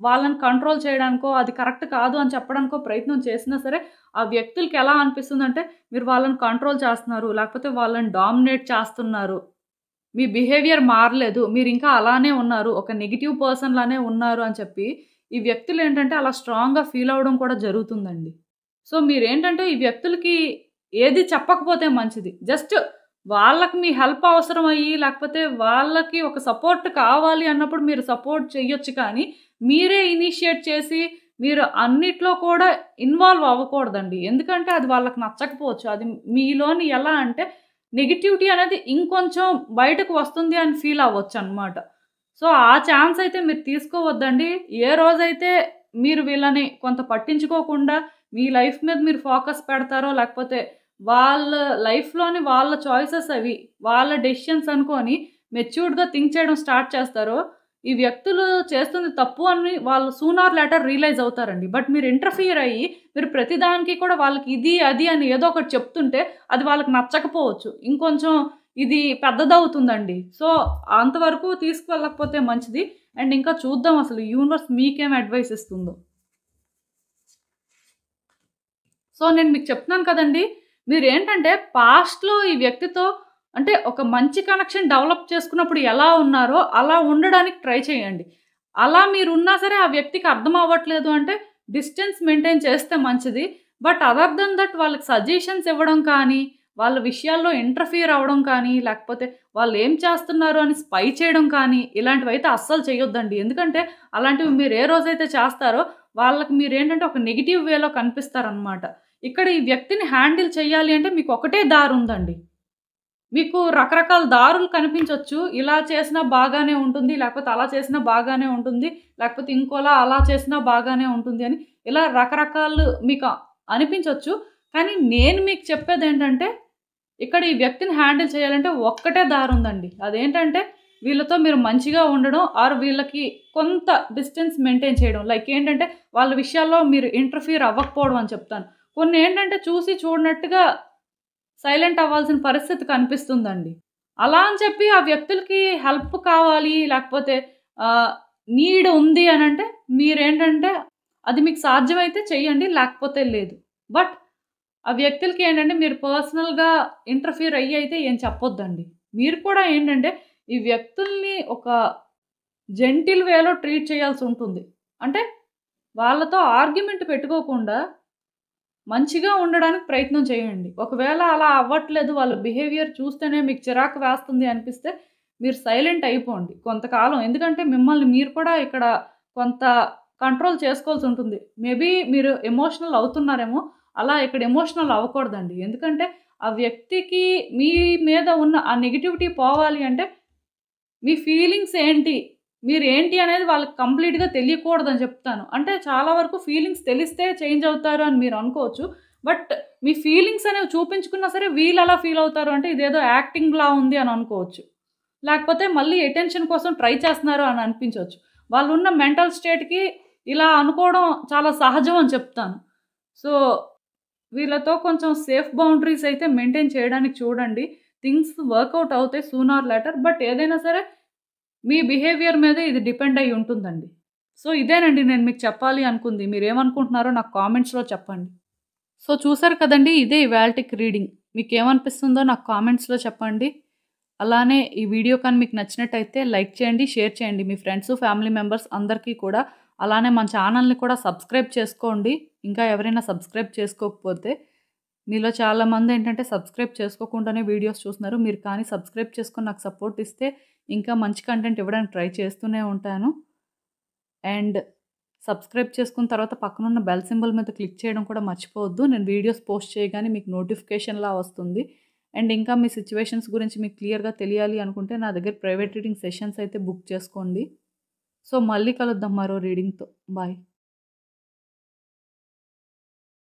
వాళ్ళని కంట్రోల్ చేయడానికో, అది కరెక్ట్ కాదు అని చెప్పడానికో ప్రయత్నం చేసినా సరే, ఆ వ్యక్తులకి ఎలా అనిపిస్తుందంటే, మీరు వాళ్ళని కంట్రోల్ చేస్తున్నారు, లేకపోతే వాళ్ళని డామినేట్ చేస్తున్నారు. మీ బిహేవియర్ మారలేదు. మీరింకా అలానే ఉన్నారు. ఒక నెగెటివ్ పర్సన్ లానే ఉన్నారు అని చెప్పి, ఈ వ్యక్తులేంటంటే అలా స్ట్రాంగ్‌గా ఫీల్ అవ్వడం కూడా జరుగుతుందండి. సో, మీరేంటంటే ఈ వ్యక్తులకి ఏది చెప్పకపోతే మంచిది. జస్ట్ వాళ్ళకి మీ హెల్ప్ అవసరమయ్యి, లేకపోతే వాళ్ళకి ఒక సపోర్ట్ కావాలి అన్నప్పుడు మీరు సపోర్ట్ చెయ్యొచ్చు కానీ, మీరే ఇనిషియేట్ చేసి, మీరు అన్నిట్లో కూడా ఇన్వాల్వ్ అవ్వకూడదండి. ఎందుకంటే అది వాళ్ళకి నచ్చకపోవచ్చు. అది మీలోని ఎలా అంటే నెగటివిటీ అనేది ఇంకొంచెం బయటకు వస్తుంది అని ఫీల్ అవ్వొచ్చనమాట. సో, ఆ ఛాన్స్ అయితే మీరు తీసుకోవద్దండి. ఏ రోజైతే మీరు వీళ్ళని కొంత పట్టించుకోకుండా మీ లైఫ్ మీద మీరు ఫోకస్ పెడతారో, లేకపోతే వాళ్ళ లైఫ్‌లోని వాళ్ళ చాయిసెస్ అవి, వాళ్ళ డెసిషన్స్ అనుకోని మెచ్యూర్డ్‌గా థింక్ చేయడం స్టార్ట్ చేస్తారో, ఈ వ్యక్తులు చేస్తుంది తప్పు అని వాళ్ళు సూన్ ఆర్ లేటర్ రియలైజ్ అవుతారండి. బట్ మీరు ఇంటర్ఫియర్ అయ్యి, మీరు ప్రతిదానికి కూడా వాళ్ళకి ఇది, అది అని ఏదో ఒకటి చెప్తుంటే, అది వాళ్ళకి నచ్చకపోవచ్చు. ఇంకొంచెం ఇది పెద్దదవుతుందండి. సో, అంతవరకు తీసుకువెళ్ళకపోతే మంచిది. అండ్ ఇంకా చూద్దాం అసలు యూనివర్స్ మీకేం అడ్వైస్ ఇస్తుందో. సో, నేను మీకు చెప్తున్నాను కదండీ! మీరేంటంటే పాస్ట్‌లో ఈ వ్యక్తితో అంటే ఒక మంచి కనెక్షన్ డెవలప్ చేసుకున్నప్పుడు ఎలా ఉన్నారో అలా ఉండడానికి ట్రై చేయండి. అలా మీరున్నా సరే ఆ వ్యక్తికి అర్థం అవ్వట్లేదు అంటే డిస్టెన్స్ మెయింటైన్ చేస్తే మంచిది. బట్ అదర్ దెన్ దట్ వాళ్ళకి సజెషన్స్ ఇవ్వడం కానీ, వాళ్ళ విషయాల్లో ఇంటర్ఫియర్ అవ్వడం కానీ, లేకపోతే వాళ్ళేం చేస్తున్నారు అని స్పై చేయడం కానీ, ఇలాంటివైతే అస్సలు చేయొద్దండి. ఎందుకంటే అలాంటివి మీరు ఏ రోజైతే చేస్తారో వాళ్ళకి మీరేంటంటే ఒక నెగెటివ్ వేలో కనిపిస్తారనమాట. ఇక్కడ ఈ వ్యక్తిని హ్యాండిల్ చేయాలి అంటే మీకు ఒకటే దారుందండి. మీకు రకరకాల దారులు కనిపించొచ్చు. ఇలా చేసినా బాగానే ఉంటుంది. లేకపోతే అలా చేసినా బాగానే ఉంటుంది. లేకపోతే ఇంకోలా అలా చేసినా బాగానే ఉంటుంది అని ఇలా రకరకాలు మీకు అనిపించొచ్చు. కానీ నేను మీకు చెప్పేదేంటంటే ఇక్కడ ఈ వ్యక్తిని హ్యాండిల్ చేయాలంటే ఒక్కటే దారుందండి. అదేంటంటే వీళ్ళతో మీరు మంచిగా ఉండడం ఆర్ వీళ్ళకి కొంత డిస్టెన్స్ మెయింటైన్ చేయడం. లైక్ ఏంటంటే వాళ్ళ విషయాల్లో మీరు ఇంటర్ఫియర్ అవ్వకపోవడం అని చెప్తాను. కొన్ని ఏంటంటే చూసి చూడనట్టుగా సైలెంట్ అవ్వాల్సిన పరిస్థితి కనిపిస్తుందండి. అలా అని చెప్పి ఆ వ్యక్తులకి హెల్ప్ కావాలి లేకపోతే ఆహ్, నీడ్ ఉంది అనంటే మీరేంటంటే అది మీకు సాధ్యమైతే చెయ్యండి. లేకపోతే లేదు. బట్ ఆ వ్యక్తులకి ఏంటంటే మీరు పర్సనల్‌గా ఇంటర్ఫియర్ అయ్యి అయితే ఏం చెప్పొద్దండి. మీరు కూడా ఏంటంటే ఈ వ్యక్తుల్ని ఒక జెంటిల్ వేలో ట్రీట్ చేయాల్సుంటుంది. అంటే వాళ్ళతో ఆర్గ్యుమెంట్ పెట్టుకోకుండా మంచిగా ఉండడానికి ప్రయత్నం చేయండి. ఒకవేళ అలా అవ్వట్లేదు, వాళ్ళ బిహేవియర్ చూస్తేనే మీకు చిరాకు వేస్తుంది అనిపిస్తే, మీరు సైలెంట్ అయిపోండి కొంతకాలం. ఎందుకంటే మిమ్మల్ని మీరు కూడా ఇక్కడ కొంత కంట్రోల్ చేసుకోవాల్సుంటుంది. మేబీ మీరు ఎమోషనల్ అవుతున్నారేమో, అలా ఇక్కడ ఎమోషనల్ అవ్వకూడదండి. ఎందుకంటే ఆ వ్యక్తికి మీ మీద ఉన్న ఆ నెగటివిటీ పోవాలి అంటే, మీ ఫీలింగ్స్ ఏంటి? మీరేంటి అనేది వాళ్ళకి కంప్లీట్‌గా తెలియకూడదని చెప్తాను. అంటే చాలా వరకు ఫీలింగ్స్ తెలిస్తే చేంజ్ అవుతారు అని మీరు అనుకోవచ్చు. బట్ మీ ఫీలింగ్స్ అనేవి చూపించుకున్నా సరే వీళ్ళెలా ఫీల్ అవుతారు అంటే ఇదేదో యాక్టింగ్‌లా ఉంది అని అనుకోవచ్చు. లేకపోతే మళ్ళీ అటెన్షన్ కోసం ట్రై చేస్తున్నారు అని అనిపించొచ్చు. వాళ్ళున్న మెంటల్ స్టేట్‌కి ఇలా అనుకోవడం చాలా సహజం అని చెప్తాను. సో, వీళ్ళతో కొంచెం సేఫ్ బౌండరీస్ అయితే మెయింటైన్ చేయడానికి చూడండి. థింగ్స్ వర్కౌట్ అవుతాయి సూన్ ఆర్ లేటర్. బట్ ఏదైనా సరే మీ బిహేవియర్ మీదే ఇది డిపెండ్ అయ్యి ఉంటుందండి. సో, ఇదేనండి నేను మీకు చెప్పాలి అనుకుంది. మీరేమనుకుంటున్నారో నాకు కామెంట్స్‌లో చెప్పండి. సో, చూసారు కదండీ! ఇదే ఇవాల్టికి రీడింగ్. మీకేమనిపిస్తుందో నాకు కామెంట్స్‌లో చెప్పండి. అలానే ఈ వీడియో కానీ మీకు నచ్చినట్టయితే లైక్ చేయండి, షేర్ చేయండి మీ ఫ్రెండ్స్, ఫ్యామిలీ మెంబర్స్ అందరికీ కూడా. అలానే మన ఛానల్‌ని కూడా సబ్స్క్రైబ్ చేసుకోండి. ఇంకా ఎవరైనా సబ్స్క్రైబ్ చేసుకోకపోతే. మీలో చాలామందేంటంటే సబ్స్క్రైబ్ చేసుకోకుండానే వీడియోస్ చూస్తున్నారు. మీరు కానీ సబ్స్క్రైబ్ చేసుకొని నాకు సపోర్ట్ ఇస్తే ఇంకా మంచి కంటెంట్ ఇవ్వడానికి ట్రై చేస్తూనే ఉంటాను. అండ్ సబ్స్క్రైబ్ చేసుకున్న తర్వాత పక్కనున్న బెల్ సింబల్ మీద క్లిక్ చేయడం కూడా మర్చిపోవద్దు. నేను వీడియోస్ పోస్ట్ చేయగానే మీకు నోటిఫికేషన్‌లా వస్తుంది. అండ్ ఇంకా మీ సిట్యుయేషన్స్ గురించి మీకు క్లియర్‌గా తెలియాలి అనుకుంటే నా దగ్గర ప్రైవేట్ రీడింగ్ సెషన్స్ అయితే బుక్ చేసుకోండి. సో, మళ్ళీ కలుద్దాం మరో రీడింగ్‌తో. బాయ్.